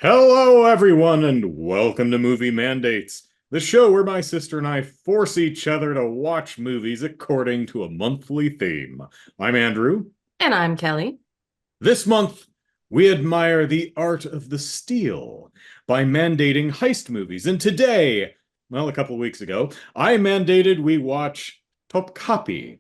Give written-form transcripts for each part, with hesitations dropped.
Hello, everyone, and welcome to Movie Mandates, the show where my sister and I force each other to watch movies according to a monthly theme. I'm Andrew. And I'm Kelly. This month, we admire the art of the steal by mandating heist movies. And today, well, a couple of weeks ago, I mandated we watch Topkapi,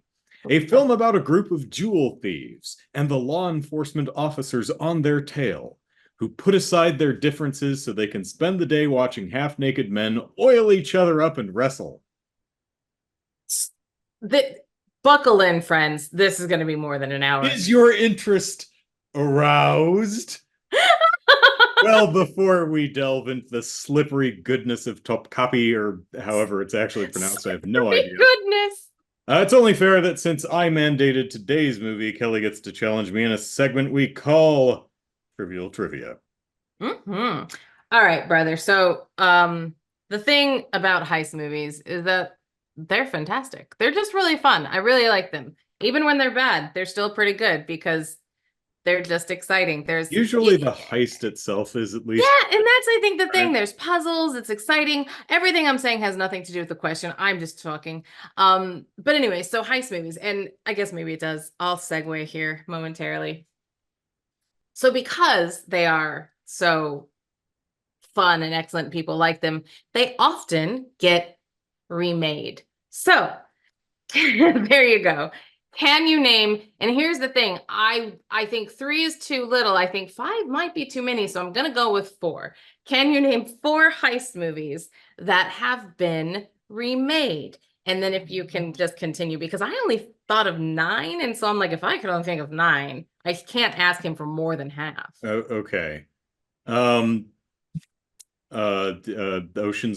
a film about a group of jewel thieves and the law enforcement officers on their tail, who put aside their differences so they can spend the day watching half-naked men oil each other up and wrestle. Buckle in, friends. This is going to be more than an hour. Is your interest aroused? Well, before we delve into the slippery goodness of Topkapi, or however it's actually pronounced, I have no idea. Goodness. It's only fair that since I mandated today's movie, Kelly gets to challenge me in a segment we call Trivial Trivia. All right, brother. So, the thing about heist movies is that they're fantastic. They're just really fun. I really like them. Even when they're bad, they're still pretty good because they're just exciting. There's Usually the heist itself is at least. Yeah, and that's I think the thing. There's puzzles, it's exciting. Everything I'm saying has nothing to do with the question. I'm just talking. But anyway, so heist movies, and I guess maybe it does. I'll segue here momentarily. So because they are so fun and excellent, people like them, they often get remade. So there you go. Can you name, and here's the thing, I think 3 is too little. I think 5 might be too many, so I'm gonna go with 4. Can you name 4 heist movies that have been remade? And then if you can just continue, because I only thought of 9, and so I'm like, if I could only think of 9, I can't ask him for more than half. Oh, okay. Ocean's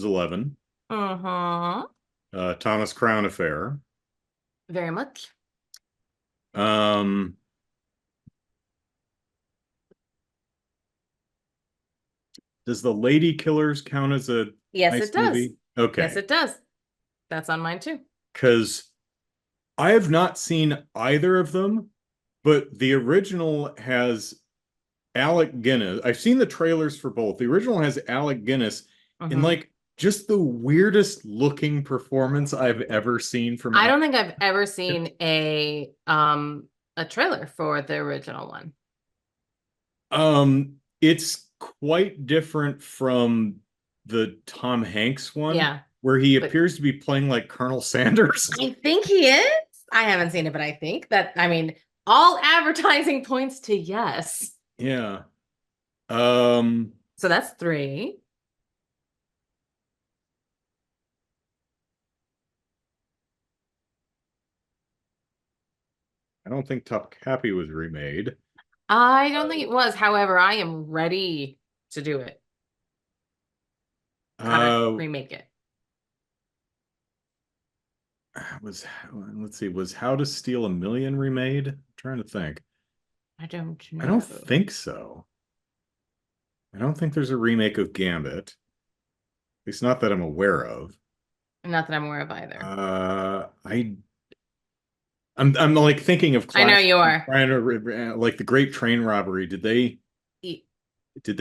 11. Uh-huh. Thomas Crown Affair. Very much. Um, does The Lady Killers count as a Yes, heist it does. movie? Okay. Yes, it does. That's on mine too. Because I have not seen either of them, but the original has Alec Guinness. I've seen the trailers for both. The original has Alec Guinness in like just the weirdest looking performance I've ever seen from. I don't think I've ever seen a trailer for the original one. It's quite different from the Tom Hanks one. Yeah. Where he appears to be playing like Colonel Sanders. I think he is. I haven't seen it, but I think that, I mean, all advertising points to yes. Yeah. So that's 3. I don't think Topkapi was remade. I don't think it was. However, I am ready to do it. Remake it. Let's see, was How to Steal a Million remade? I'm trying to think. I don't know. I don't think so. I don't think there's a remake of Gambit. At least not that I'm aware of. Not that I'm aware of either. I'm like thinking of I know you are. Like the Great Train Robbery. Did they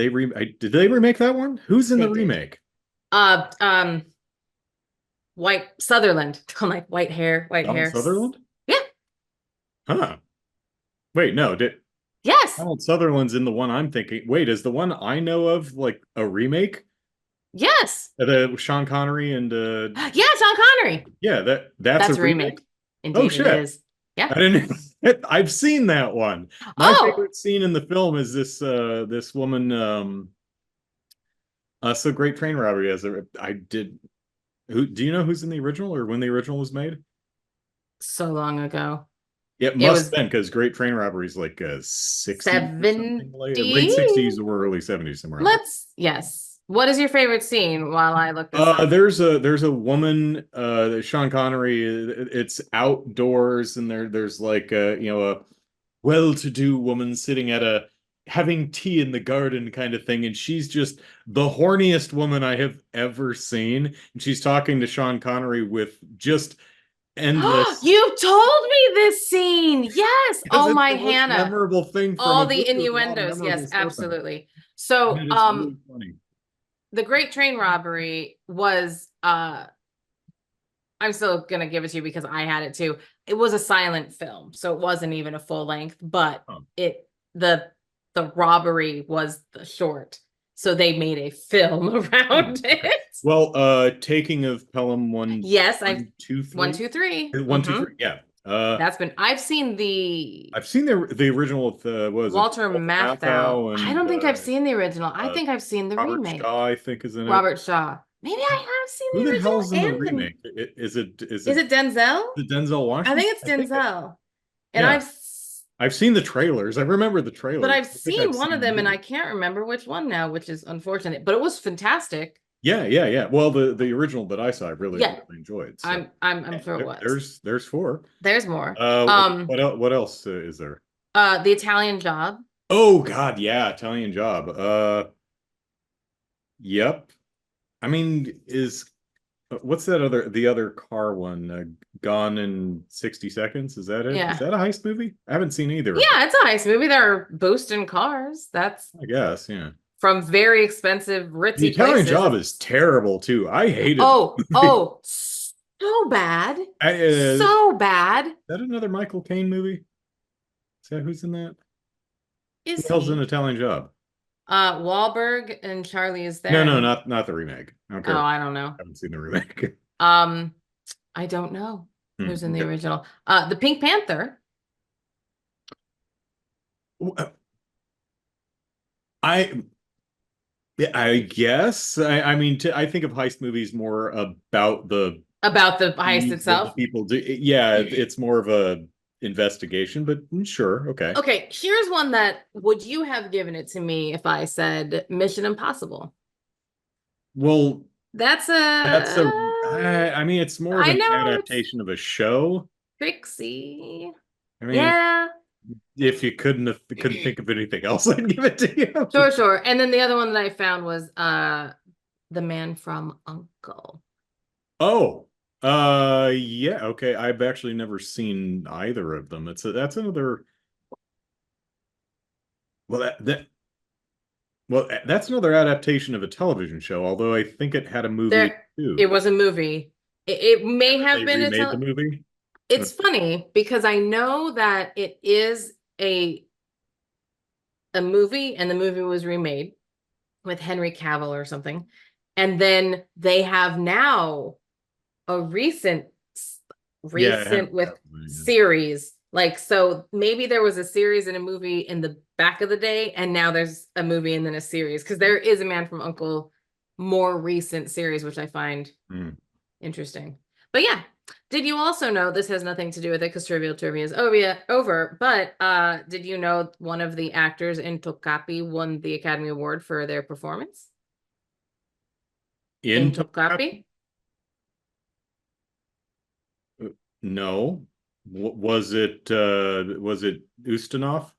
remake that one? Who's in the remake? White Sutherland. Like white hair. Sutherland? Yeah. Huh. Wait, no, Yes. Donald Sutherland's in the one I'm thinking. Wait, is the one I know of like a remake? Yes. The Sean Connery and yeah, Sean Connery. Yeah, that's a remake. Indeed, shit. It is. Yeah. I didn't I've seen that one. My favorite scene in the film is this this woman so Great Train Robbery as who do you know who's in the original or when the original was made? So long ago. It must have been because Great Train Robbery is like a 60s late 60s or early 70s somewhere. Yes. What is your favorite scene while I look this up? There's a woman, Sean Connery, it's outdoors and there's like a well-to-do woman sitting at having tea in the garden kind of thing, and she's just the horniest woman I have ever seen. And she's talking to Sean Connery with just endless. You told me this scene. Yes. Oh my Hannah. Memorable thing. All the innuendos. Yes, absolutely. So, And it's really funny. the Great Train Robbery was I'm still gonna give it to you because I had it too. It was a silent film, so it wasn't even a full length, but Oh. it the robbery was the short. So they made a film around it. Well, Taking of Pelham Yes, one, two, one, three. two, three. One, two, three. Yeah. I've seen the I've seen the original with what was it? Walter Walter Matthau. I and don't think I've seen the original. I uh, think I've seen the Robert remake. Shaw, I think, is in it. Robert Shaw. Maybe I have seen Who the the original hell's in the and the remake? Is it is it Denzel? the Denzel I Washington? think it's Denzel. And Yeah. I've seen the trailers. I remember the but trailers. I've I think I've seen one seen of the them and I movie. can't remember which one now, which is unfortunate. But it was fantastic. Yeah. Well, the original that I saw, I really Yeah. really enjoyed. So I'm sure it was. there's four. There's more. What else is there? The Italian Job. Oh God, yeah, Italian Job. Yep. I mean, is what's the other car one? Gone in 60 Seconds? Is that it? Is Yeah. that a heist movie? I haven't seen either of them. Yeah, it's a heist movie. They're boosting cars. That's I guess, yeah. from very expensive, The ritzy Italian places. Job is terrible too. I hated Oh, so bad. So bad. Is that another Michael Caine movie? Is that who's in that? Who Is the hell's in he? Italian Job? Wahlberg and Charlie is No, there. not the remake. I don't Oh, care. I don't know. I haven't seen the remake. I don't know who's in the Okay. original. The Pink Panther. I Yeah, I guess. I mean, I think of heist movies more about the About the heist deeds that the itself. people do. Yeah, it's more of a investigation, but sure, okay. Okay, here's one that would you have given it to me if I said Mission Impossible? Well, That's that's a. I mean, it's more of I an know it's adaptation of a show. tricksy. I mean, Yeah, if you couldn't think of anything else, I'd give it to you. sure. And then the other one that I found was The Man from Uncle. Oh, yeah, okay. I've actually never seen either of them. That's another. Well, that's another adaptation of a television show, although I think it had a movie It too. was a movie. It may have They been remade the movie? It's funny because I know that it is a movie and the movie was remade with Henry Cavill or something. And then they have now a recent Yeah, with series. Like, so maybe there was a series and a movie in the back of the day, and now there's a movie and then a series because there is a Man from Uncle more recent series, which I find interesting. But yeah, did you also know this has nothing to do with it because Trivial Trivia is over, but did you know one of the actors in Topkapi won the Academy Award for their performance? In Topkapi? No. Was it Ustinov?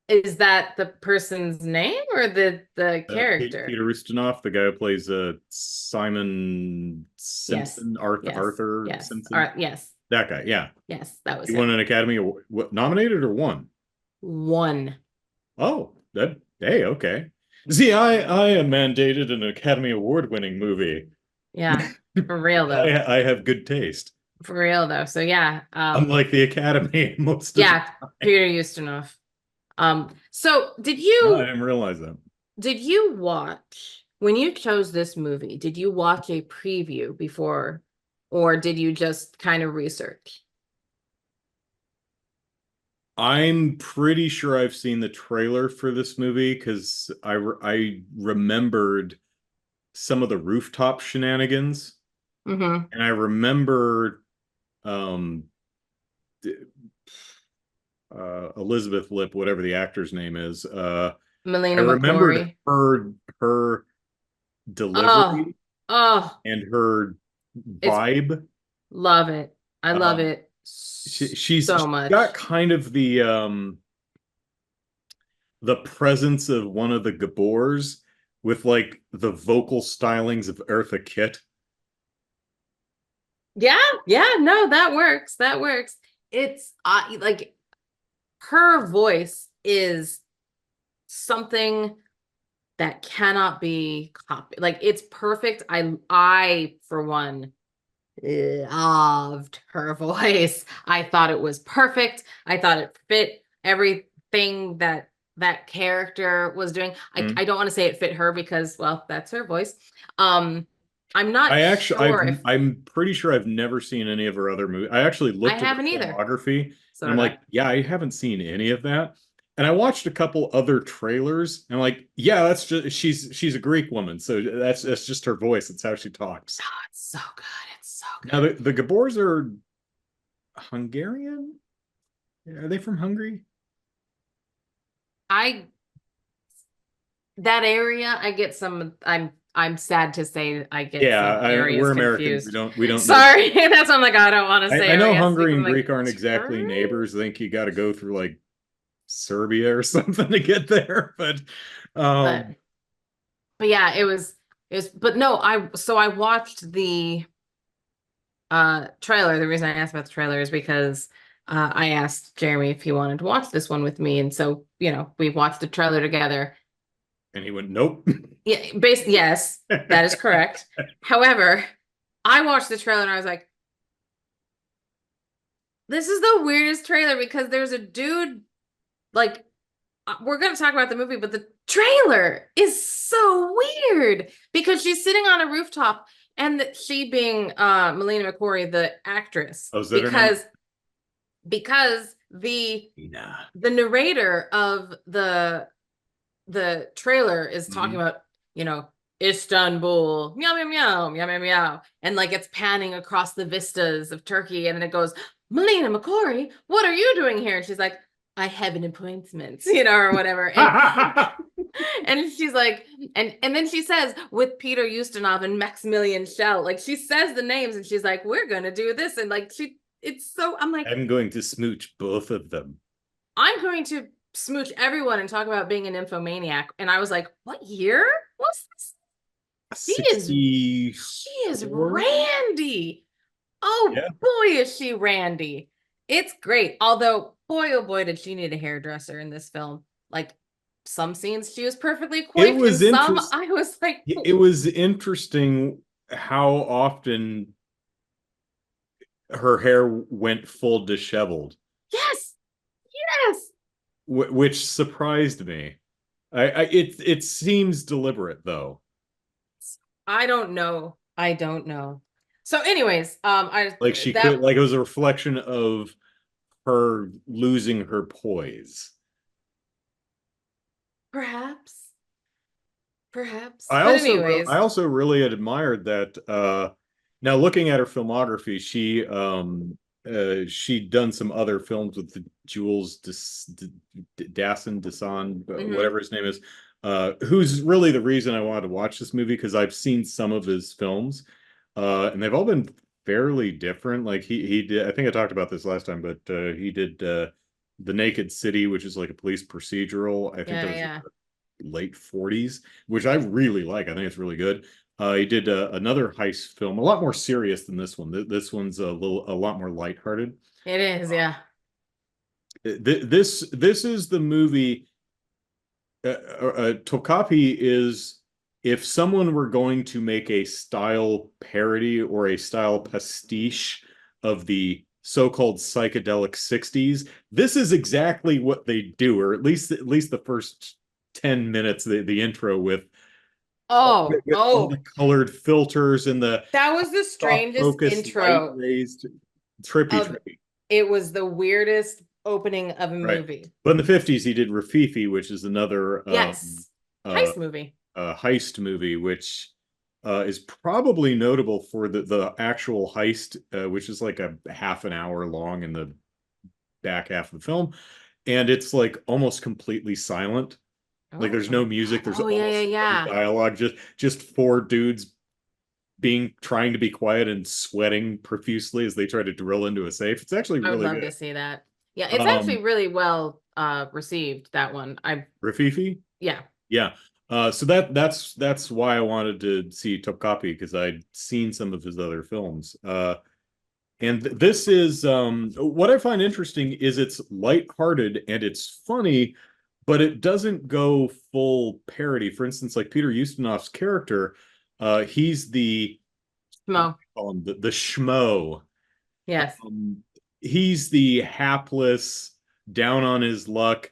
Is that the person's name or the character? Peter Ustinov, the guy who plays Simon Simpson, Arthur Yes. Simpson. Yes. That guy, yeah. Yes, that was He him. won an Academy Award. Nominated or won? Won. Oh, hey, okay. See, I am mandated an Academy Award winning movie. Yeah, for real though. I have good taste. For real though. So yeah. Unlike the Academy most of Peter Ustinov. So did you No, I didn't realize that. Did you watch when you chose this movie, did you watch a preview before or did you just kind of research? I'm pretty sure I've seen the trailer for this movie because I remembered some of the rooftop shenanigans. And I remember Elizabeth Lip, whatever the actor's name is. Melina I remembered McCrory. her delivery Oh, and her vibe. Love it. I love it She's so much. got kind of the presence of one of the Gabors with like the vocal stylings of Eartha Kitt. Yeah, no, that works. It's like her voice is something that cannot be copied. Like it's perfect. I for one loved her voice. I thought it was perfect. I thought it fit everything that that character was doing. I don't want to say it fit her because, well, that's her voice. I'm not sure if I'm pretty sure I've never seen any of her other movies. I actually I looked at her haven't either. filmography So and I'm did like, I. yeah, I haven't seen any of that. And I watched a couple other trailers and I'm like, yeah, that's just she's a Greek woman, so that's just her voice. It's how she talks. Oh, it's so good. It's so Now good. the Gabors are Hungarian? Are they from Hungary? I that area, I get some. I'm sad to say I get Yeah, some areas we're Americans. confused. We don't know. Sorry, that's why I'm like, I don't want to say I know areas Hungary because I'm and like, Greek aren't exactly "Turn?" neighbors. I think you got to go through like Serbia or something to get there. but Um, but yeah, it was. But no, I watched the trailer. The reason I asked about the trailer is because I asked Jeremy if he wanted to watch this one with me, and so we watched the trailer together. and he went, nope. Yeah, yes, that is correct. However, I watched the trailer and I was like, this is the weirdest trailer because there's a dude like we're going to talk about the movie, but the trailer is so weird because she's sitting on a rooftop and she being Melina McCory, the actress, Oh, is that her name? because the Nah. the narrator of the trailer is talking Mhm. about, Istanbul, meow, meow, meow, meow, meow, meow. And like it's panning across the vistas of Turkey. And then it goes, Melina McCory, what are you doing here? And she's like, I have an appointment, or whatever. And she's like, and then she says, with Peter Ustinov and Maximilian Schell, like she says the names and she's like, we're gonna do this. And like it's so I'm like, I'm going to smooch both of them. I'm going to smooch everyone and talk about being an nymphomaniac. And I was like, what year was this? She is 64? randy. Oh Yeah. boy, is she randy. It's great. Although, boy, oh boy, did she need a hairdresser in this film. Like some scenes she was perfectly It coiffed, and was some interesting. I was like, It was interesting how often her hair went full disheveled, yes, yes. which surprised me. It seems deliberate though. I don't know. I don't know. So, anyways, I Like she could, that like it was a reflection of her losing her poise. perhaps, perhaps. I But also I anyways, also really admired that now looking at her filmography, she'd done some other films with the Jules Dassin Dassan, mhm. whatever his name is, who's really the reason I wanted to watch this movie because I've seen some of his films, and they've all been fairly different. Like he did, I think I talked about this last time, but he did The Naked City, which is like a police procedural. I think that Yeah, was yeah. late 40s, which I really like. I think it's really good. He did another heist film, a lot more serious than this one. This one's a lot more lighthearted. It is, yeah. This is the movie. Topkapi is if someone were going to make a style parody or a style pastiche of the so-called psychedelic 60s, this is exactly what they do, or at least the first 10 minutes, the intro Oh, with all the oh, colored filters and the that was the soft strangest focus light intro raised, trippy, of trippy. it was the weirdest opening of a Right. movie. But in the 50s, he did Rafifi, which is another Yes. uh, Heist movie. heist movie, which is probably notable for the actual heist, which is like a half an hour long in the back half of the film. And it's like almost completely silent. Like Oh. there's no music, there's Oh, yeah, yeah, almost no yeah. dialogue, just four dudes trying to be quiet and sweating profusely as they try to drill into a safe. It's actually I would really love good. to see that. Yeah, it's actually really well received, that one. Rafifi? Yeah. Yeah. So that's why I wanted to see Topkapi because I'd seen some of his other films. And this is what I find interesting is it's lighthearted and it's funny, but it doesn't go full parody. For instance, like Peter Ustinov's character, he's the what do Mo. you call him? The schmo. Yes. Um, he's the hapless, down on his luck,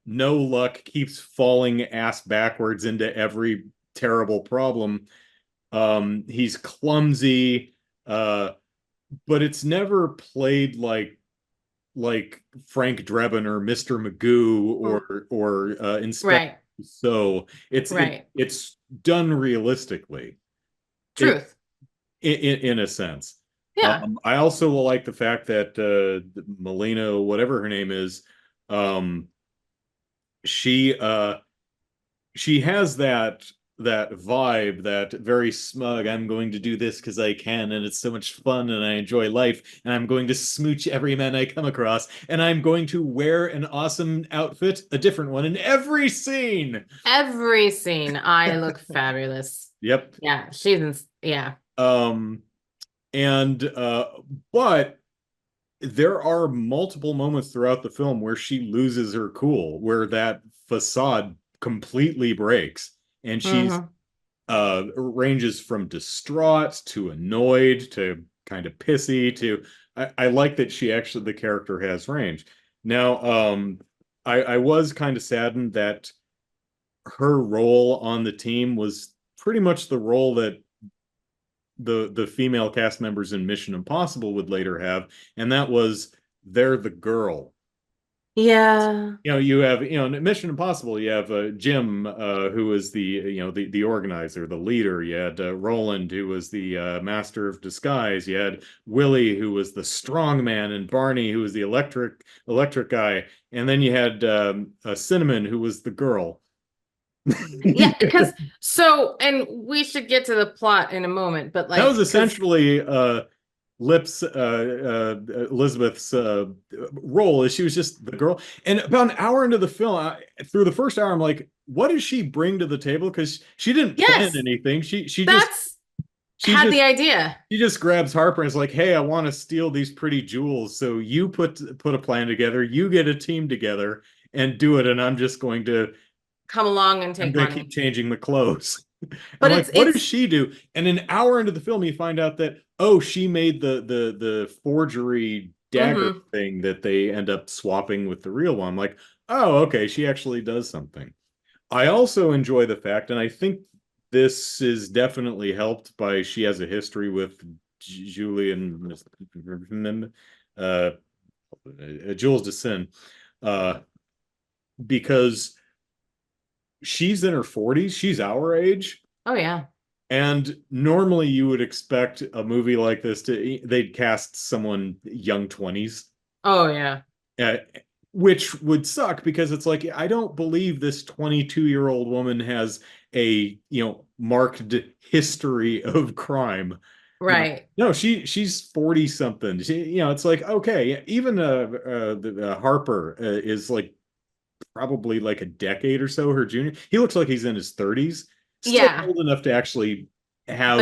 no luck, keeps falling ass backwards into every terrible problem. He's clumsy, uh, but it's never played like Frank Drebin or Mr. Magoo Mm. or Inspector. Right. So Right. it's done realistically. It Truth. in a sense. Yeah. I also like the fact that Melina, whatever her name is, um, she she has that vibe, that very smug, I'm going to do this because I can, and it's so much fun, and I enjoy life, and I'm going to smooch every man I come across, and I'm going to wear an awesome outfit, a different one in every scene. Every scene, I look fabulous. Yep. Yeah, yeah. Um, and but there are multiple moments throughout the film where she loses her cool, where that facade completely breaks, and she's Hmm. ranges from distraught to annoyed to kind of pissy to I like that she actually the character has range. Now, I was kind of saddened that her role on the team was pretty much the role that the female cast members in Mission Impossible would later have, and that was they're the girl. Yeah. You know, you have, you know, in Mission Impossible, you have Jim, who was the, you know, the organizer, the leader. You had Roland, who was the master of disguise. You had Willie, who was the strong man, and Barney, who was the electric guy. And then you had Cinnamon, who was the girl. Yeah, because and we should get to the plot in a moment, but That was like, because essentially Lip's Elizabeth's role, is she was just the girl. And about an hour into the film, through the first hour, I'm like, what does she bring to the table? Because she didn't plan yes, anything. She just that's she had just the idea. she just grabs Harper and is like, hey, I want to steal these pretty jewels. So you put a plan together, you get a team together and do it, and Come along and I'm take gonna keep money. changing the clothes. I'm But like, it's what does it's she do? And an hour into the film, you find out that, oh, she made the forgery dagger hmm thing that they end up swapping with the real one. I'm like, oh, okay, she actually does something. I also enjoy the fact, and I think this is definitely helped by she has a history with Julian uh Jules de Sin, uh because she's in her 40s, she's our age. oh yeah. And normally you would expect a movie like this to they'd cast someone young 20s, Oh yeah. uh, which would suck because it's like I don't believe this 22-year-old woman has a, you know, marked history of crime. You know, Right. no, she's 40 something. You know, it's like okay, even Harper is like probably like a decade or so her junior. He looks like he's in his 30s, still Yeah. old enough to actually But have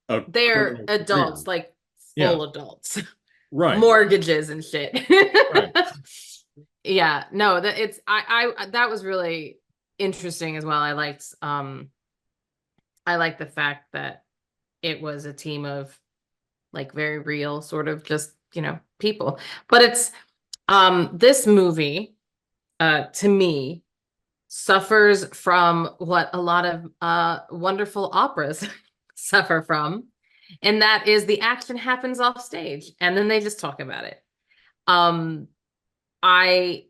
a they're criminal career. adults, like Yeah, full adults. right, Mortgages and shit. right. Yeah, no, that it's that was really interesting as well. I liked the fact that it was a team of like very real sort of just, people. But it's this movie to me suffers from what a lot of wonderful operas suffer from, and that is the action happens off stage and then they just talk about it. Um I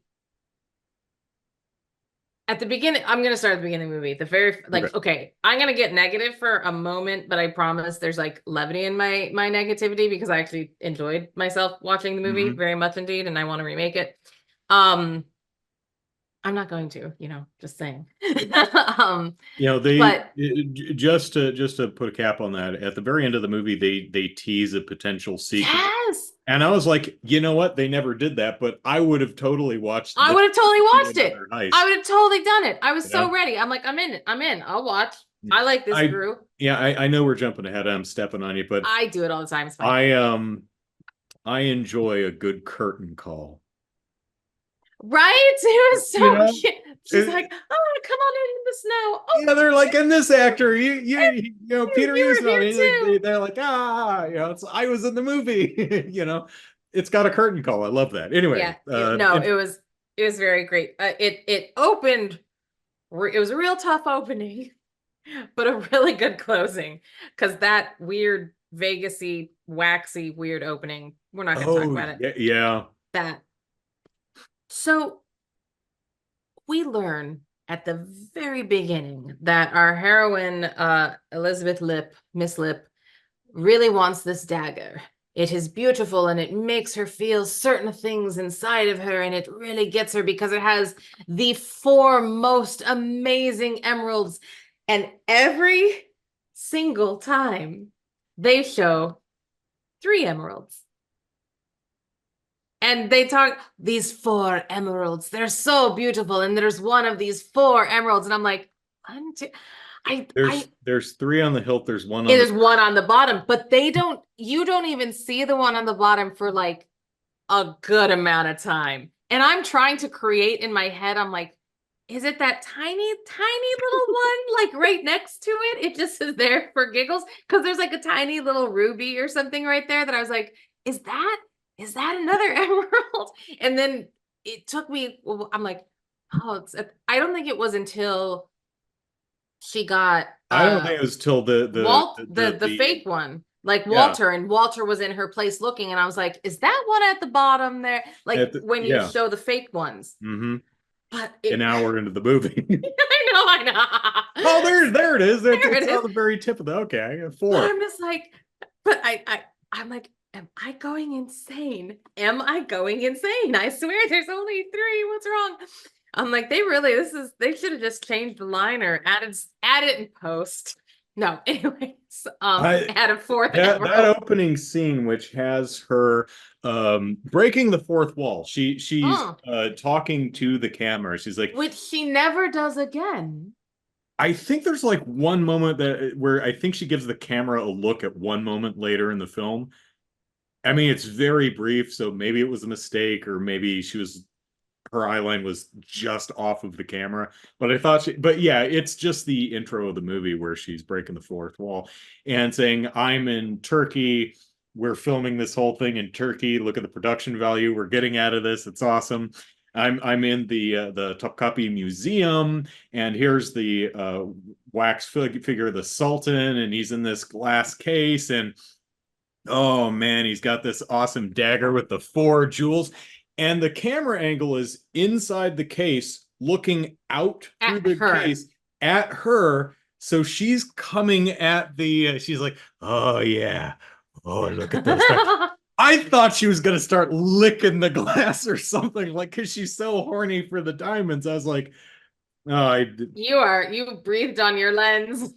At the beginning, I'm gonna start at the beginning of the movie. The very Okay. like, okay, I'm gonna get negative for a moment, but I promise there's like levity in my negativity because I actually enjoyed myself watching the movie Hmm. very much indeed, and I want to remake it. Um, I'm not going to, just saying. um, You know, but just to put a cap on that, at the very end of the movie, they tease a potential sequel, yes, and I was like, you know what? They never did that, but I would have totally watched I this would have totally do watched it. another I heist. would have totally done it. I was You so know, ready. I'm like, I'm in it. I'm in. I'll watch. I like this I crew. yeah, I know we're jumping ahead. I'm stepping on you, but I do it all the time. It's fine. I I enjoy a good curtain call. Right? It was You so know? cute. She's It- like, oh, come on in the snow. Oh, yeah, they're like, and this actor, Peter you were Usman, here too. they're like, I was in the movie, it's got a curtain call. I love that. Anyway, Yeah, it was very great. It opened. It was a real tough opening, but a really good closing because that weird Vegasy, waxy, weird opening. We're not going to talk oh about it. yeah, yeah. That so we learn at the very beginning that our heroine, Elizabeth Lip, Miss Lip, really wants this dagger. It is beautiful and it makes her feel certain things inside of her, and it really gets her because it has the four most amazing emeralds. And every single time they show three emeralds. And they talk these four emeralds. They're so beautiful. And there's one of these four emeralds. And I'm like, one, two. There's three on the hilt. There's one on There's one on the bottom, but you don't even see the one on the bottom for like a good amount of time. And I'm trying to create in my head, I'm like, is it that tiny, tiny little one, like right next to it? It just is there for giggles. Cause there's like a tiny little ruby or something right there that I was like, is that another emerald? And then it took me, I'm like, oh, I don't think it was until she got I don't think it was till the fake one, like yeah, Walter, and Walter was in her place looking, and I was like, is that one at the bottom there? Like when you yeah. show the fake ones. Mm-hmm. But An it hour into the movie. I know. Oh, there it is. There it It's is. on the very tip of the okay. I got But four. I'm just like, but I'm like, am I going insane? Am I going insane? I swear there's only three. What's wrong? I'm like, they should have just changed the line or add it in post. No, anyways, I add a fourth that emerald. opening scene, which has her breaking the fourth wall. She's Mm, talking to the camera. She's like, which she never does again. I think there's like one moment where I think she gives the camera a look at one moment later in the film. I mean, it's very brief, so maybe it was a mistake, or maybe her eye line was just off of the camera. But I thought but yeah, it's just the intro of the movie where she's breaking the fourth wall and saying, I'm in Turkey. We're filming this whole thing in Turkey. Look at the production value we're getting out of this. It's awesome. I'm in the Topkapi Museum, and here's the wax figure of the Sultan, and he's in this glass case, and oh man, he's got this awesome dagger with the four jewels. And the camera angle is inside the case, looking out through At the her. case at her. So she's coming at she's like, oh yeah. Oh, look at those. I thought she was going to start licking the glass or something, like, because she's so horny for the diamonds. I was like, oh, You breathed on your lens.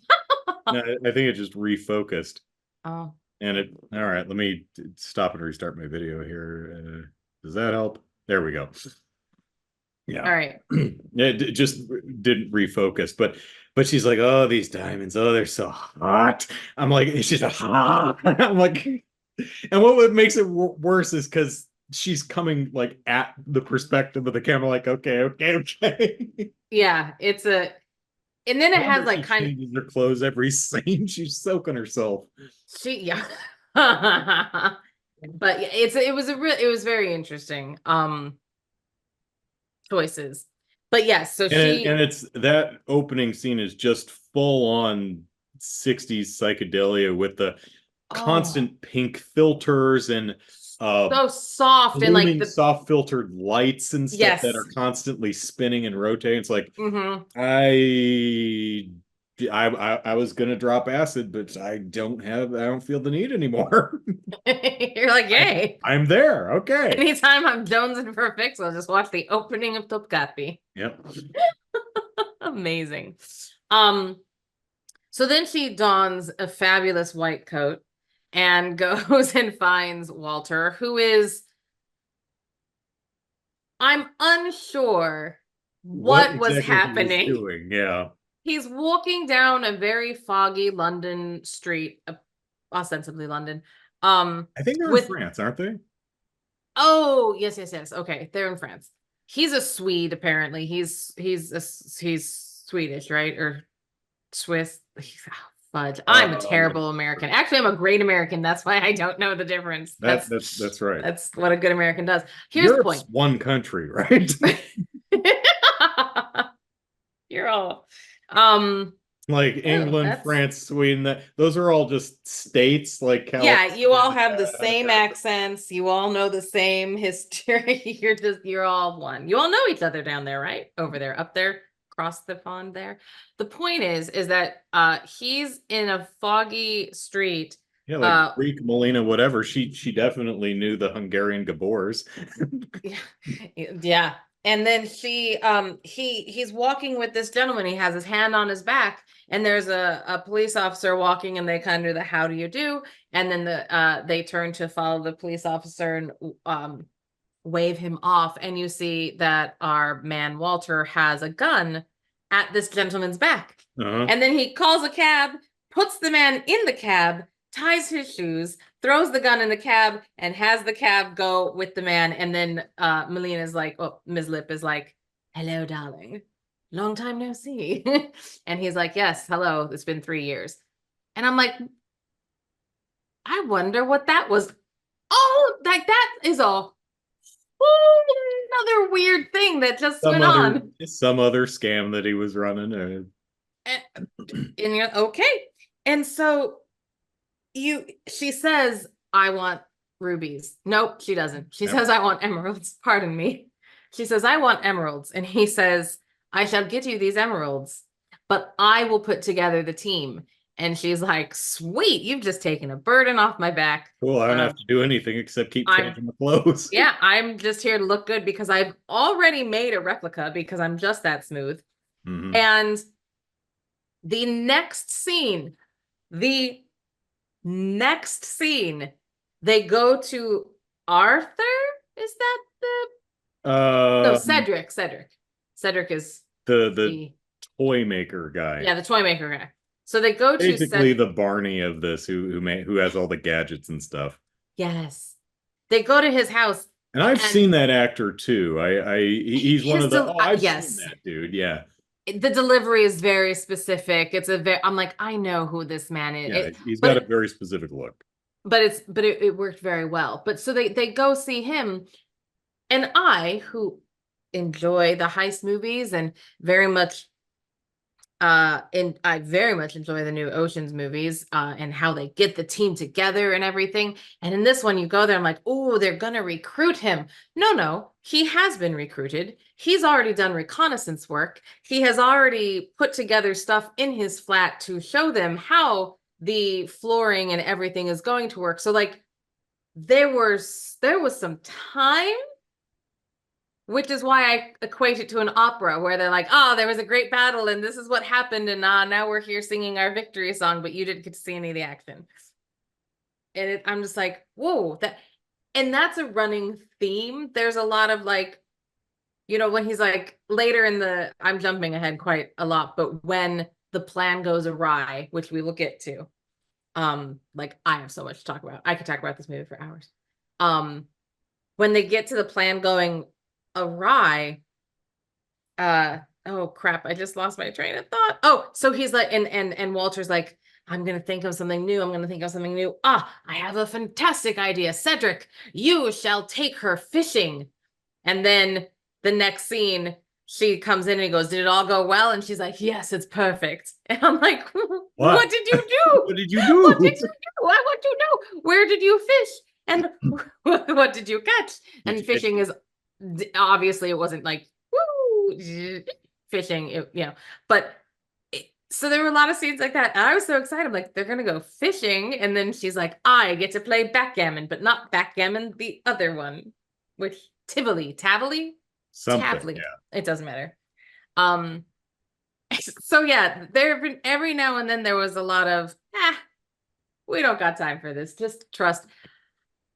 I think it just refocused. Oh. And all right, let me stop and restart my video here. Does that help? There we go. Yeah. All right. It just didn't refocus, but she's like, oh, these diamonds, oh, they're so hot. I'm like, she's hot. I'm like, and what makes it worse is because she's coming like at the perspective of the camera, like, okay. Yeah, and then No it has wonder like she kind of changes her clothes every scene. She's soaking herself. yeah. But yeah, it was very interesting choices. But yes, so And it's that opening scene is just full on 60s psychedelia with the oh, constant pink filters and so soft and like blooming the soft filtered lights and stuff that are yes. constantly spinning and rotating. It's like Mm-hmm. I was gonna drop acid, but I don't feel the need anymore. You're like, yay. I'm there. Okay. Anytime I'm jonesing for a fix, I'll just watch the opening of Topkapi. Yep. Amazing. Um, so then she dons a fabulous white coat and goes and finds Walter, who is, I'm unsure What what was exactly he was happening. doing? Yeah. He's walking down a very foggy London street, ostensibly London, I think they're in with, France, aren't they? oh, yes. Okay, they're in France. he's a Swede, apparently. He's Swedish, right? Or Swiss. Fudge. I'm a terrible American. Actually, I'm a great American. That's why I don't know the difference. That's right. That's what a good American does. Here's the Europe's point. one country, right? You're all Like England, France, Sweden, those are all just states like California. Yeah, you all have the same accents. You all know the same history. You're all one. You all know each other down there, right? Over there, up there, across the pond there. The point is that he's in a foggy street. Yeah, like Greek Molina, whatever. She definitely knew the Hungarian Gabors. Yeah. And then he's walking with this gentleman. He has his hand on his back, and there's a police officer walking, and they kind of do the how do you do, and then they turn to follow the police officer and wave him off, and you see that our man Walter has a gun at this gentleman's back. And then he calls a cab, puts the man in the cab, ties his shoes, throws the gun in the cab, and has the cab go with the man. And then Melina's like, oh, Ms. Lip is like, hello, darling. Long time no see. And he's like, yes, hello. It's been 3 years. And I'm like, I wonder what that was. Oh, like that is a another weird thing that just went on. Some other scam that he was running. And you're okay. And so she says, I want rubies. Nope, she doesn't. She says, I want emeralds. Pardon me. She says, I want emeralds. And he says, I shall get you these emeralds, but I will put together the team. And she's like, sweet, you've just taken a burden off my back. Cool, I don't have to do anything except keep changing the clothes. Yeah, I'm just here to look good because I've already made a replica because I'm just that smooth. And the next scene, they go to Arthur. Is that the no, Cedric. Cedric is the toy maker guy. Yeah, the toy maker guy. So they go to basically the Barney of this, who has all the gadgets and stuff. Yes, they go to his house, and I've seen that actor too. He's one of the. I've yes. seen that dude. Yeah. The delivery is very specific. I'm like, I know who this man is. Yeah, he's got a very specific look. But it worked very well. But so they go see him, and I, who enjoy the heist movies and very much and I very much enjoy the new Ocean's movies and how they get the team together and everything. And in this one, you go there, I'm like, oh, they're gonna recruit him. No, he has been recruited. He's already done reconnaissance work. He has already put together stuff in his flat to show them how the flooring and everything is going to work. So like there was some time, which is why I equate it to an opera where they're like, oh, there was a great battle and this is what happened. And now we're here singing our victory song, but you didn't get to see any of the action. And I'm just like, whoa, and that's a running theme. There's a lot of like, when he's like later I'm jumping ahead quite a lot, but when the plan goes awry, which we will get to, like I have so much to talk about. I could talk about this movie for hours. When they get to the plan going awry, oh crap, I just lost my train of thought. Oh, so he's like, and Walter's like, I'm gonna think of something new. I have a fantastic idea. Cedric, you shall take her fishing. And then the next scene, she comes in and he goes, did it all go well? And she's like, yes, it's perfect. And I'm like, what did you do? What did you do? What did you do? I want to know. Where did you fish? And what did you catch? And fishing is obviously it wasn't like woo fishing, but so there were a lot of scenes like that, and I was so excited. I'm like, they're gonna go fishing, and then she's like, I get to play backgammon, but not backgammon, the other one, which Tavily, something. Yeah. It doesn't matter. So yeah, there have been every now and then there was a lot of we don't got time for this. Just trust.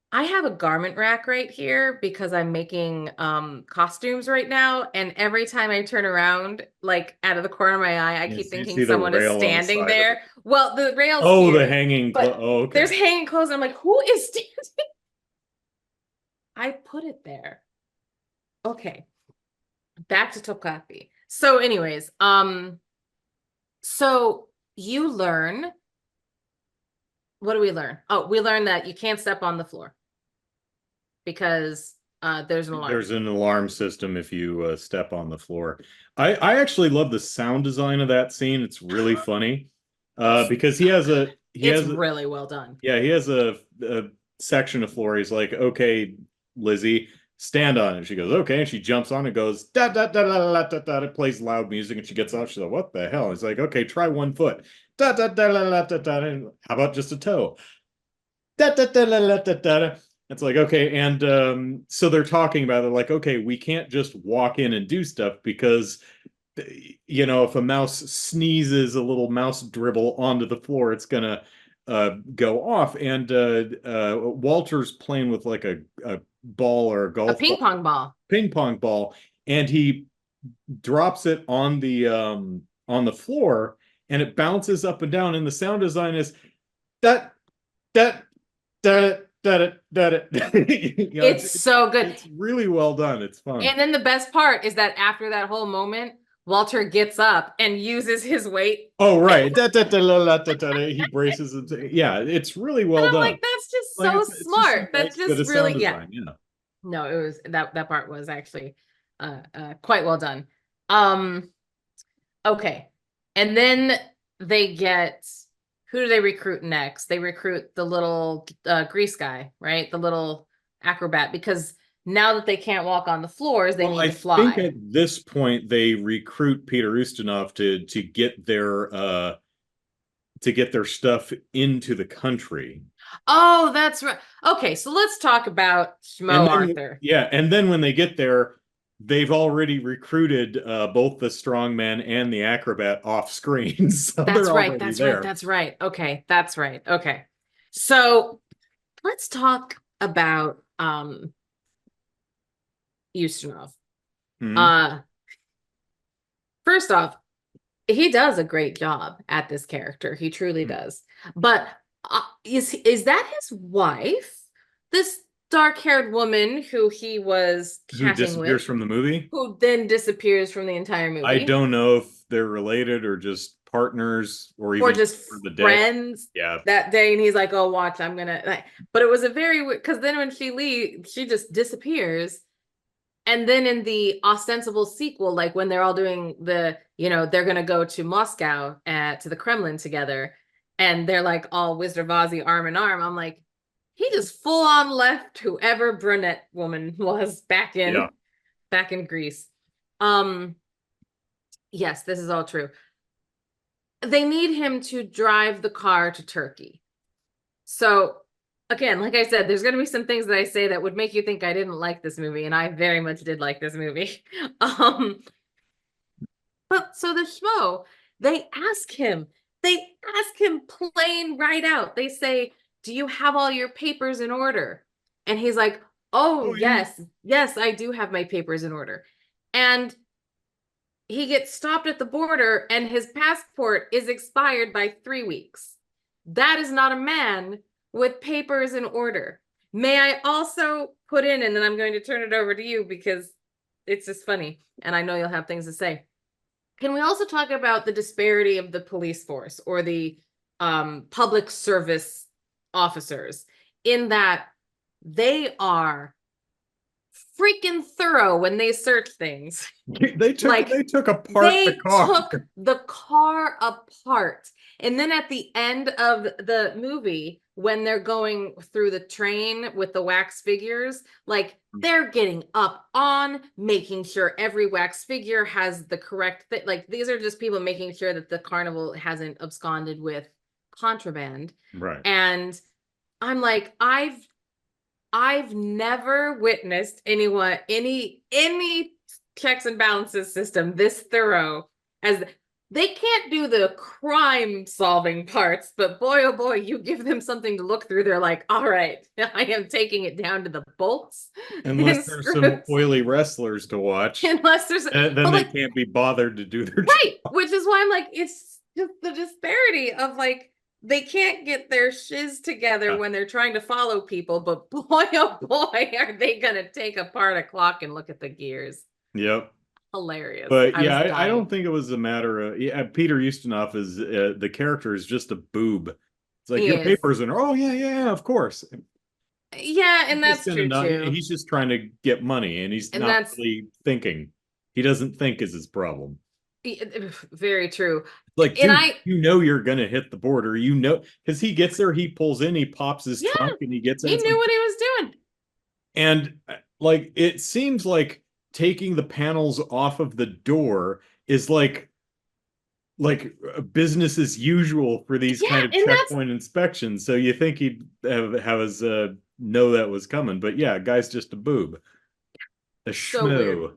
I have a garment rack right here because I'm making costumes right now, and every time I turn around, like out of the corner of my eye, I keep thinking someone is standing there. Well, the rails. Oh, the hanging. Okay. There's hanging clothes. And I'm like, who is standing? I put it there. Okay. back to Topkapi. So anyways, so you learn, what do we learn? Oh, we learn that you can't step on the floor because there's an alarm. There's an alarm system if you step on the floor. I actually love the sound design of that scene. It's really funny because it's really well done. Yeah, he has a section of floor. He's like, okay, Lizzie, stand on it. She goes, okay, and she jumps on it, goes da da da da da da da. It plays loud music, and she gets off. She's like, what the hell? He's like, okay, try 1 foot. Da da da da da da da. How about just a toe? Da da da da da da da. It's like, okay, and so they're talking about it, like, okay, we can't just walk in and do stuff because, you know, if a mouse sneezes a little mouse dribble onto the floor, it's gonna go off. And Walter's playing with like a ball or a golf ping pong ball, and he drops it on the floor, and it bounces up and down. And the sound design is that that that that you know, it's so good. It's really well done. It's fun. And then the best part is that after that whole moment, Walter gets up and uses his weight. Oh, right. He braces it. Yeah, it's really well and I'm done. like, that's just so smart. That's just really, design, yeah. No, it was that part was actually quite well done. Okay. And then they get, who do they recruit next? They recruit the little Grease guy, right? The little acrobat, because now that they can't walk on the floors, they need to fly. I think at this point they recruit Peter Ustinov to get their stuff into the country. Oh, that's right. Okay, so let's talk about Schmo Arthur. Yeah, and then when they get there, they've already recruited both the strongman and the acrobat off screen. So that's right. That's right. That's right. Okay, that's right. Okay, so let's talk about Ustinov. Mm-hmm. First off, he does a great job at this character. He truly does. But is that his wife? This dark-haired woman who he was who disappears from the movie, who then disappears from the entire movie. I don't know if they're related or just partners or even just friends. Yeah, that day, and he's like, "Oh, watch, I'm gonna." But it was a very weird, because then when she leaves, she just disappears. And then in the ostensible sequel, like when they're all doing the, you know, they're gonna go to Moscow to the Kremlin together, and they're like all Wizardvazi arm in arm. I'm like, he just full on left whoever brunette woman was back in Greece. Yes, this is all true. They need him to drive the car to Turkey. So again, like I said, there's going to be some things that I say that would make you think I didn't like this movie, and I very much did like this movie. But so the Schmo, they ask him plain right out. They say, "Do you have all your papers in order?" And he's like, "Oh, yes, I do have my papers in order." And he gets stopped at the border, and his passport is expired by 3 weeks. That is not a man with papers in order. May I also put in, and then I'm going to turn it over to you because it's just funny, and I know you'll have things to say. Can we also talk about the disparity of the police force or the public service officers, in that they are freaking thorough when they search things. They took apart the car. They took the car apart. And then at the end of the movie, when they're going through the train with the wax figures, like they're getting up on, making sure every wax figure has the correct thing. Like these are just people making sure that the carnival hasn't absconded with contraband. Right. And I'm like, I've never witnessed any checks and balances system this thorough. As they can't do the crime solving parts, but boy, oh boy, you give them something to look through. They're like, all right, I am taking it down to the bolts. Unless there's some oily wrestlers to watch. Unless there's, then they can't be bothered to do their job. Which is why I'm like, it's just the disparity of like, they can't get their shiz together when they're trying to follow people, but boy, oh boy, are they going to take apart a clock and look at the gears. Yep. hilarious. But I was yeah, I dying. don't think it was a matter of Peter Ustinov is the character is just a boob. It's like He your is. papers and oh yeah, yeah, of course. Yeah, and He's just that's gonna true not. too. He's just trying to get money, and he's And not that's really thinking. He doesn't think is his problem. very true. Like, And dude, you know you're gonna hit the border. You know, because he gets there, he pulls in, he pops his yeah, trunk, and he gets in. he It's knew like, what he was doing. and like it seems like taking the panels off of the door is like business as usual for these Yeah, kind of and that's checkpoint inspections. So you think he'd have us know that was coming, but yeah, guy's just a boob, a so weird. schmo.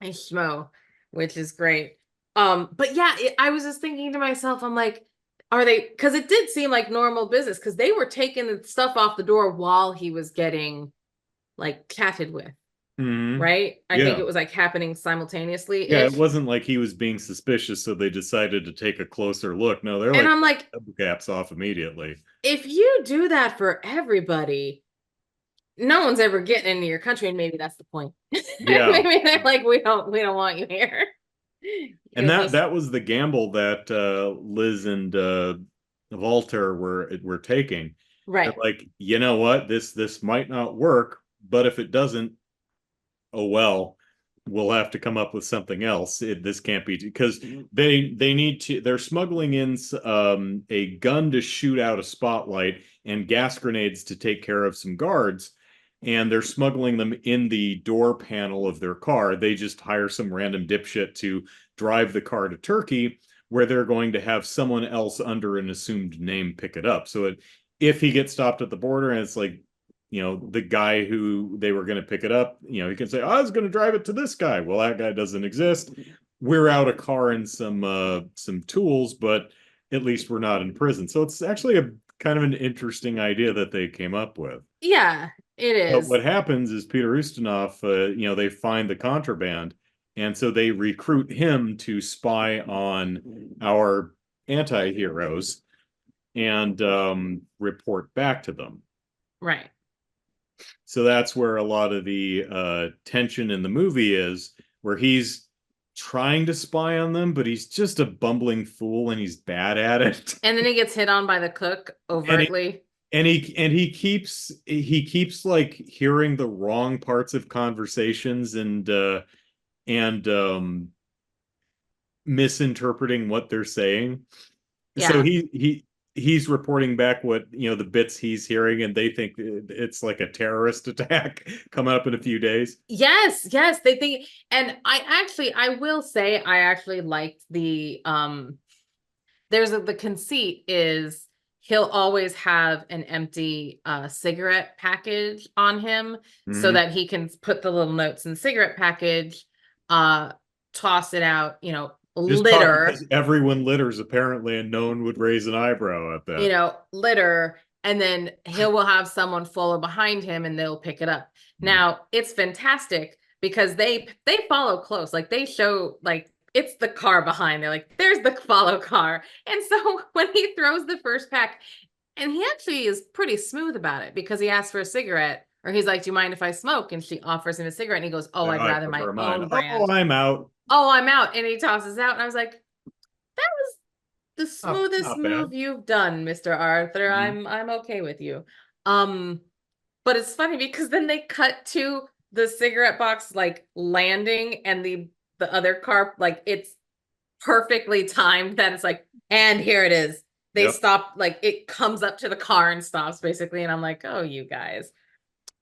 A schmo, which is great. But yeah, I was just thinking to myself, I'm like, are they? Because it did seem like normal business because they were taking the stuff off the door while he was getting like chatted with, Mhm. right? I think Yeah. it was like happening simultaneously Yeah, it ish. wasn't like he was being suspicious, so they decided to take a closer look. No, they're And like I'm like, caps off immediately. if you do that for everybody, no one's ever getting into your country, and maybe that's the point. Yeah. Maybe they're like, we don't want you here. And You'll that just that was the gamble that Liz and Walter were taking. They're right. like, you know what, this might not work, but if it doesn't, oh well, we'll have to come up with something else. This can't be because they need to. They're smuggling in a gun to shoot out a spotlight and gas grenades to take care of some guards. And they're smuggling them in the door panel of their car. They just hire some random dipshit to drive the car to Turkey, where they're going to have someone else under an assumed name pick it up. So if he gets stopped at the border and it's like, the guy who they were going to pick it up, he can say, I was going to drive it to this guy. Well, that guy doesn't exist. We're out a car and some tools, but at least we're not in prison. So it's actually a kind of an interesting idea that they came up with. Yeah, it But is. what happens is Peter Ustinov, they find the contraband, and so they recruit him to spy on our anti-heroes and report back to them. Right. So that's where a lot of the tension in the movie is, where he's trying to spy on them, but he's just a bumbling fool and he's bad at it. And then he gets hit on by the cook And he, overtly. and he keeps like hearing the wrong parts of conversations and misinterpreting what they're saying. So Yeah. he's reporting back what the bits he's hearing, and they think it's like a terrorist attack coming up in a few days. Yes, yes, they think, and I will say I actually liked the conceit is he'll always have an empty cigarette package on him so Mhm. that he can put the little notes in the cigarette package, uh toss it out, Just talk litter, because everyone litters apparently, and no one would raise an eyebrow at that. litter, and then he will have someone follow behind him and they'll pick it up. Now, it's fantastic because they follow close. Like they show like it's the car behind. They're like, there's the follow car. And so when he throws the first pack, and he actually is pretty smooth about it because he asks for a cigarette or he's like, do you mind if I smoke? And she offers him a cigarette and he goes, oh, I'd I rather my prefer mine. own Oh, brand. I'm out. Oh, I'm out. And he tosses out. And I was like, that was the smoothest Not bad. move you've done, Mr. Arthur. Mhm. I'm okay with you. Um, but it's funny because then they cut to the cigarette box like landing and the other car like it's perfectly timed that it's like, and here it is. They Yep. stop, like it comes up to the car and stops basically, and I'm like, oh, you guys.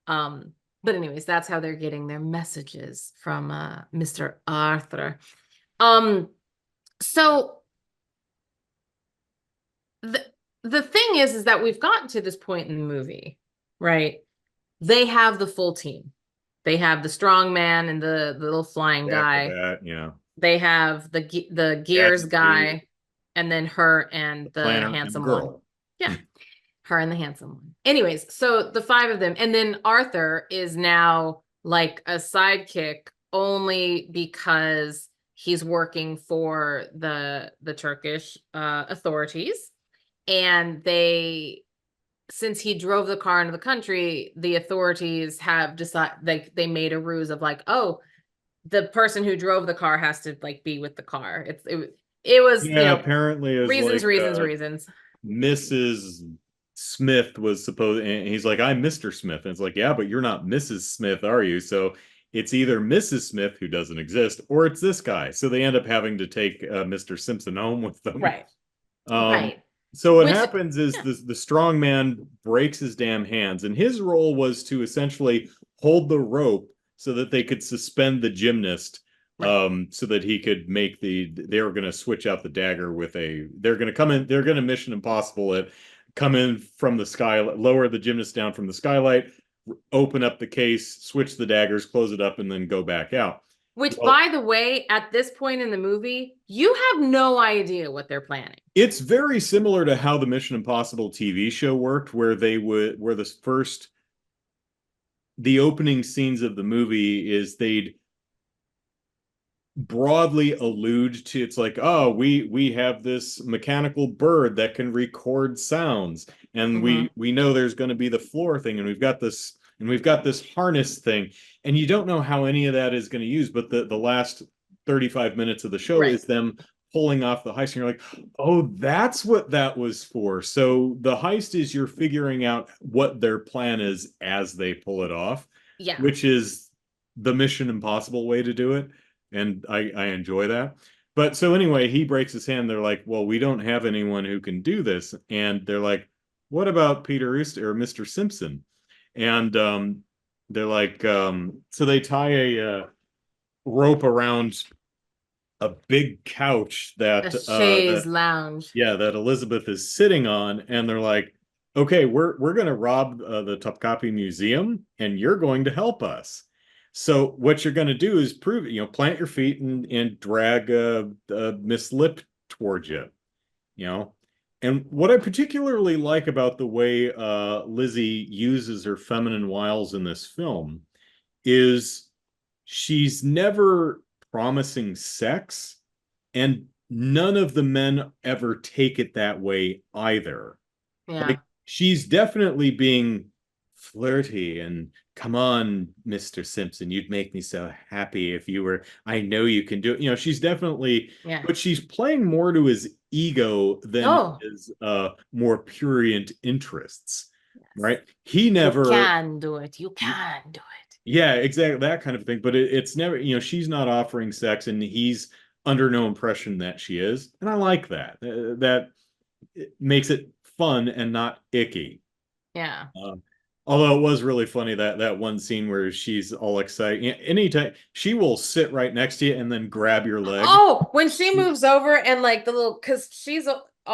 Um, but anyways, that's how they're getting their messages from Mr. Arthur. Um, so the the thing is that we've gotten to this point in the movie, right? They have the full team. They have the strong man and the little flying guy. Acrobat, They have the gears gadget dude, guy, and then her and the the planner, and the handsome one. girl. Yeah, her and the handsome one. Anyways, so the five of them, and then Arthur is now like a sidekick only because he's working for the Turkish authorities, and since he drove the car into the country, the authorities have decided, like, they made a ruse of like, oh, the person who drove the car has to like be with the car. It was, you Yeah, know, apparently it was reasons, like reasons, reasons. Mrs. Smith was supposed, and he's like, I'm Mr. Smith. And it's like, yeah, but you're not Mrs. Smith, are you? So it's either Mrs. Smith, who doesn't exist, or it's this guy. So they end up having to take Mr. Simpson home with them. Right. Um, Right. so what Which, happens is yeah, the strong man breaks his damn hands, and his role was to essentially hold the rope so that they could suspend the gymnast, right. so that he could make they were going to switch out the dagger with they're going to come in, they're going to Mission Impossible it, come in from the sky, lower the gymnast down from the skylight, open up the case, switch the daggers, close it up, and then go back out. Which, Well, by the way, at this point in the movie, you have no idea what they're planning. it's very similar to how the Mission Impossible TV show worked, where the opening scenes of the movie is they'd broadly allude to, it's like, oh, we have this mechanical bird that can record sounds, and Hmm. we know there's going to be the floor thing, and we've got this harness thing, and you don't know how any of that is going to use, but the last 35 minutes of the show Right. is them pulling off the heist, and you're like, oh, that's what that was for. So the heist is you're figuring out what their plan is as they pull it off, Yeah. which is the Mission Impossible way to do it, and I enjoy that. But so anyway, he breaks his hand. They're like, well, we don't have anyone who can do this, and they're like, what about Peter Rooster or Mr. Simpson? And they're like, so they tie a rope around a big couch A that chaise lounge. yeah, that Elizabeth is sitting on, and they're like, okay, we're going to rob the Topkapi Museum, and you're going to help us. So what you're going to do is prove it, plant your feet and drag Miss Lip towards you, you know. And what I particularly like about the way Lizzie uses her feminine wiles in this film is she's never promising sex, and none of the men ever take it that way either. Yeah. Like, she's definitely being flirty and, come on, Mr. Simpson, you'd make me so happy if you were, I know you can do it. She's definitely, Yeah. but she's playing more to his ego than Oh, his more prurient interests, yes. right? He You never, can do it. You can do it. yeah, exactly, that kind of thing. But it's never, she's not offering sex, and he's under no impression that she is. And I like that. That makes it fun and not icky. Yeah. Um, Although it was really funny that one scene where she's all excited. Anytime she will sit right next to you and then grab your leg. Oh, when she moves over and like the little, because she's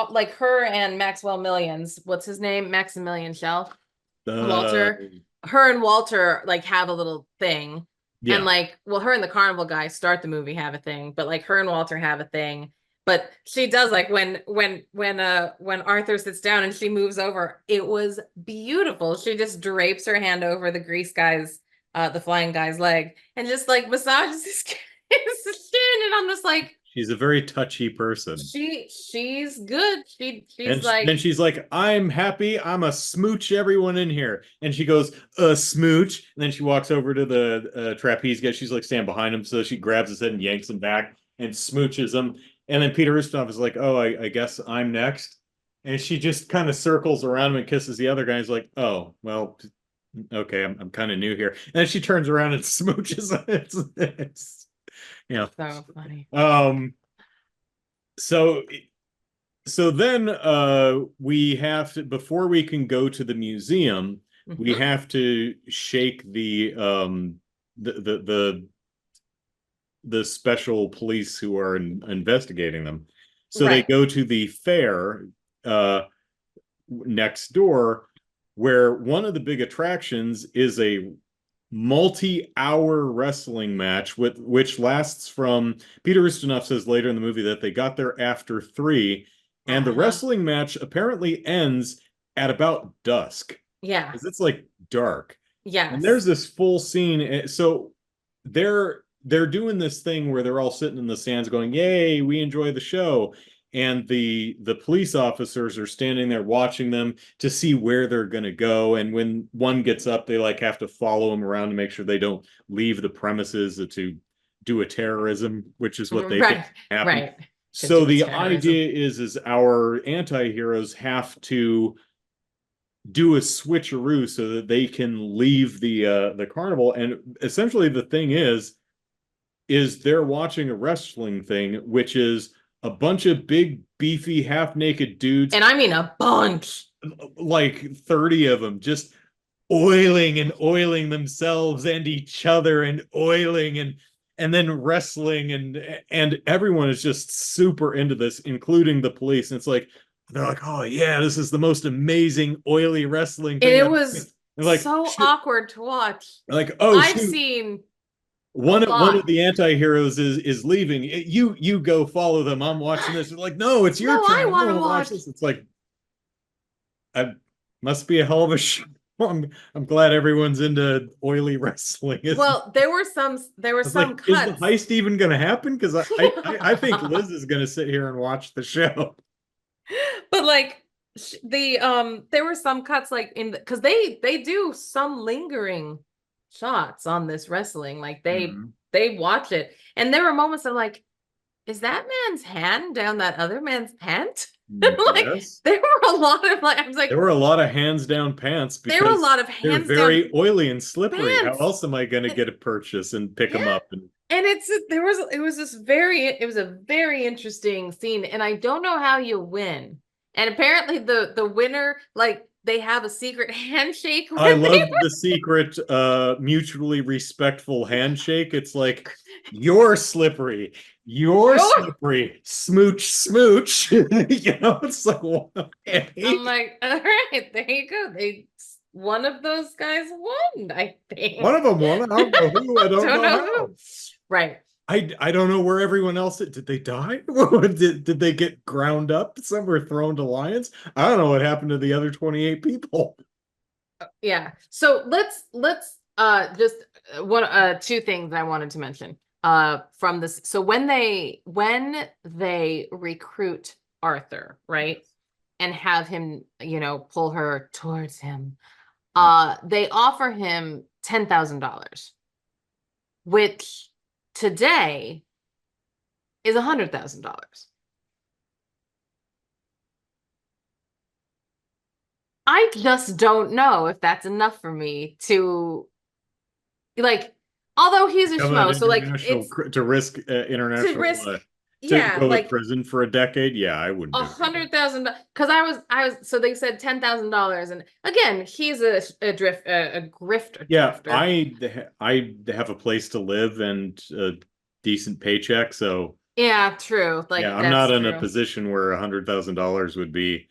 like her and Maxwell Millions. What's his name? Maximilian Schell. Uh, Walter. Her and Walter like have a little thing. And yeah. like, well, her and the carnival guy start the movie have a thing, but like her and Walter have a thing. But she does like when Arthur sits down and she moves over, it was beautiful. She just drapes her hand over the grease guy's the flying guy's leg and just like massages his skin. And I'm just like, She's a very touchy person. she's good. She's And then like, she's like, I'm happy. I'm a smooch everyone in here. And she goes, a smooch. And then she walks over to the trapeze guy. She's like standing behind him. So she grabs his head and yanks him back and smooches him. And then Peter Ustinov is like, oh, I guess I'm next. And she just kind of circles around him and kisses the other guy. He's like, oh, well, okay, I'm kind of new here. And then she turns around and smooches him. It's so funny. Um, so then we have to, before we can go to the museum, we Mhm. have to shake the the the, the special police who are investigating them. So they Right. go to the fair next door, where one of the big attractions is a multi-hour wrestling match which lasts from, Peter Ustinov says later in the movie that they got there after 3, and the Uh-huh. wrestling match apparently ends at about dusk, Yeah. because it's like dark. And there's Yes. this full scene. So they're doing this thing where they're all sitting in the stands going, yay, we enjoy the show. And the police officers are standing there watching them to see where they're going to go. And when one gets up, they like have to follow him around to make sure they don't leave the premises to do a terrorism, which is what they think Right, happened. right. Could So do with the terrorism. idea is our anti-heroes have to do a switcheroo so that they can leave the carnival. And essentially the thing is they're watching a wrestling thing, which is a bunch of big, beefy, half-naked dudes, And I mean a bunch. like 30 of them, just oiling themselves and each other and oiling and then wrestling and everyone is just super into this, including the police. And it's like they're like, oh yeah, this is the most amazing oily wrestling And thing it I've seen. was And like so shit, awkward to watch. like oh I've shoot, seen a one of lot. the anti-heroes is leaving. You go follow them. I'm watching this. They're like, no, it's No, your I turn. I want want to to watch watch. this. It's like I must be a hell of a show. I'm glad everyone's into oily wrestling. Well, there were I was some like, is the cuts. heist even going to happen? Because I think Liz is going to sit here and watch the show. But like there were some cuts like in because they do some lingering shots on this wrestling. Like Mhm. they watch it. And there were moments of like, is that man's hand down that other man's pant? Like Yes. there were a lot of like I was There like, were a lot of hands down pants there were a because lot of they're hands down very oily and slippery. How pants. else am I going to get a purchase and pick Yeah. them up? And And it was a very interesting scene. And I don't know how you win. And apparently the winner, like they have a secret handshake I where they love the secret, mutually respectful handshake. It's like, you're slippery, you're you're slippery, smooch, smooch. It's like, okay. I'm like, all right, there you go. One of those guys won, I One think. of them won. I don't know who. I don't Don't know know how. who. Right. I don't know where everyone else did they die? Did they get ground up? Some were thrown to lions. I don't know what happened to the other 28 people. Yeah. So let's just one two things I wanted to mention from this. So when they recruit Arthur, right? And have him, pull her towards him, they offer him $10,000, which today is $100,000. I just don't know if that's enough for me to like, although he's a Become an schmo, so like international it's to risk to international risk, to yeah, go to like prison for a decade. Yeah, I wouldn't a do it either. $100,000 because I was so they said $10,000 and again he's a Yeah, grifter. I have a place to live and a decent paycheck, so Yeah, true. yeah, Like I'm not that's in a true. position where $100,000 would be.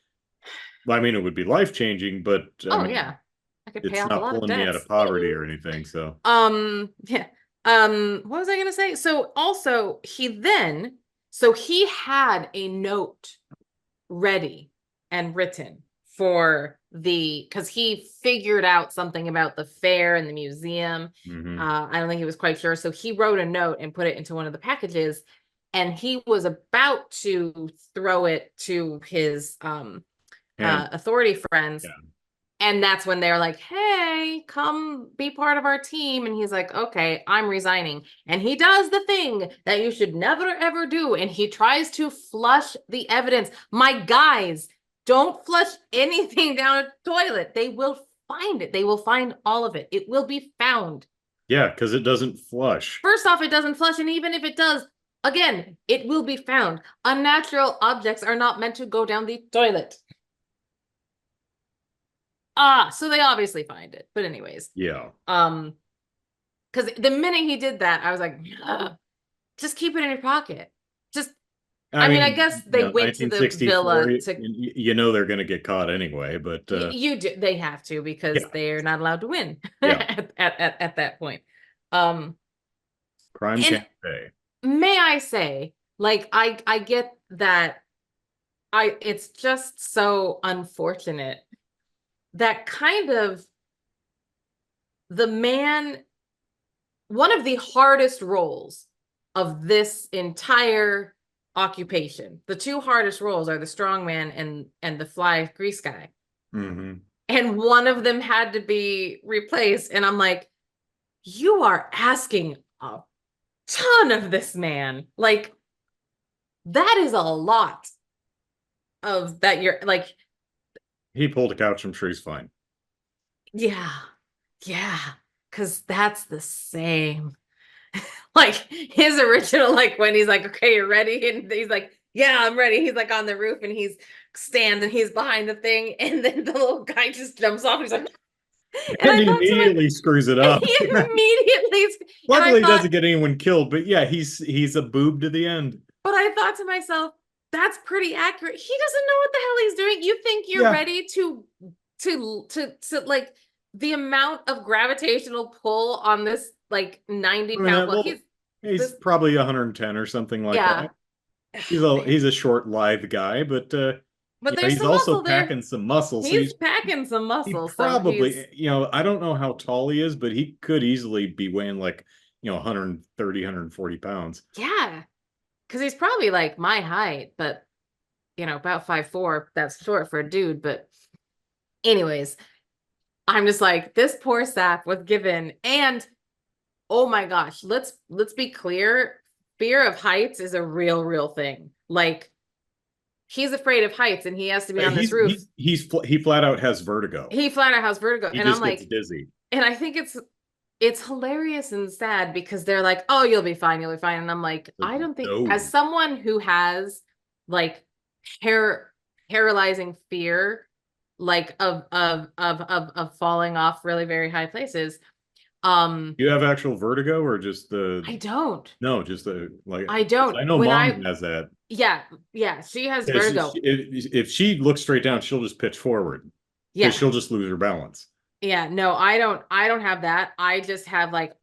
Well, I mean, it would be life changing, but I Oh mean, yeah, I could pay it's off a not lot of pulling me out debts. of poverty or anything. So Yeah. What was I gonna say? So also he had a note ready and written for because he figured out something about the fair and the museum. mhm. I don't think he was quite sure. So he wrote a note and put it into one of the packages, and he was about to throw it to his And authority friends. yeah, And that's when they're like, hey, come be part of our team. And he's like, okay, I'm resigning. And he does the thing that you should never, ever do. And he tries to flush the evidence. My guys, don't flush anything down a toilet. They will find it. They will find all of it. It will be found. yeah, because it doesn't flush. First off, it doesn't flush. And even if it does, again, it will be found. Unnatural objects are not meant to go down the toilet. So they obviously find it. But anyways, Yeah, because the minute he did that, I was like, just keep it in your pocket. Just, I I mean, I mean, guess they went to the 1964, villa to, you know they're going to get caught anyway, but you do, they have to because yeah, they're not allowed to win yeah, at that point. Um, crime and can't pay. may I say, like, I get that it's just so unfortunate that kind of the man, one of the hardest roles of this entire occupation. The two hardest roles are the strongman and the fly grease guy. Hmm. And one of them had to be replaced. And I'm like, you are asking a ton of this man. Like, that is a lot of that. You're like, He pulled a couch. I'm sure he's fine. yeah, yeah, because that's the same. Like his original, like when he's like, okay, you're ready, and he's like, yeah, I'm ready. He's like on the roof and he's stands and he's behind the thing, and then the little guy just jumps off. And he's like, and And I he thought to myself, immediately screws it and up. he immediately, and I Luckily, he thought, doesn't get anyone killed. But yeah, he's a boob to the end. but I thought to myself, that's pretty accurate. He doesn't know what the hell he's doing. You think you're Yeah. ready to like the amount of gravitational pull on this like 90 I mean, pound, well, well, he's this, probably 110 or something like yeah. that. He's a short, lithe guy, but But you know, there's he's some also muscle there. packing some muscle. So He's packing some he muscle, so he's, probably, you know, I don't know how tall he is, but he could easily be weighing like, you know, 130, 140 pounds. yeah, because he's probably like my height, but about 5'4". That's short for a dude. But anyways, I'm just like, this poor sap was given, and oh my gosh, let's be clear. Fear of heights is a real thing. Like, he's afraid of heights and he has to be on this roof. He flat out has vertigo. He flat out has vertigo. He And I'm just gets like, dizzy. and I think it's hilarious and sad because they're like, oh, you'll be fine, you'll be fine. And I'm like, Like, I don't think, no. as someone who has like hair paralyzing fear, like of falling off really very high places. You have actual vertigo or just the I don't. no, just the like 'cause I don't. I know mom has that. Yeah, yeah, she has Yeah, vertigo. if she looks straight down, she'll just pitch forward because Yeah. she'll just lose her balance. Yeah, no, I don't have that. I just have like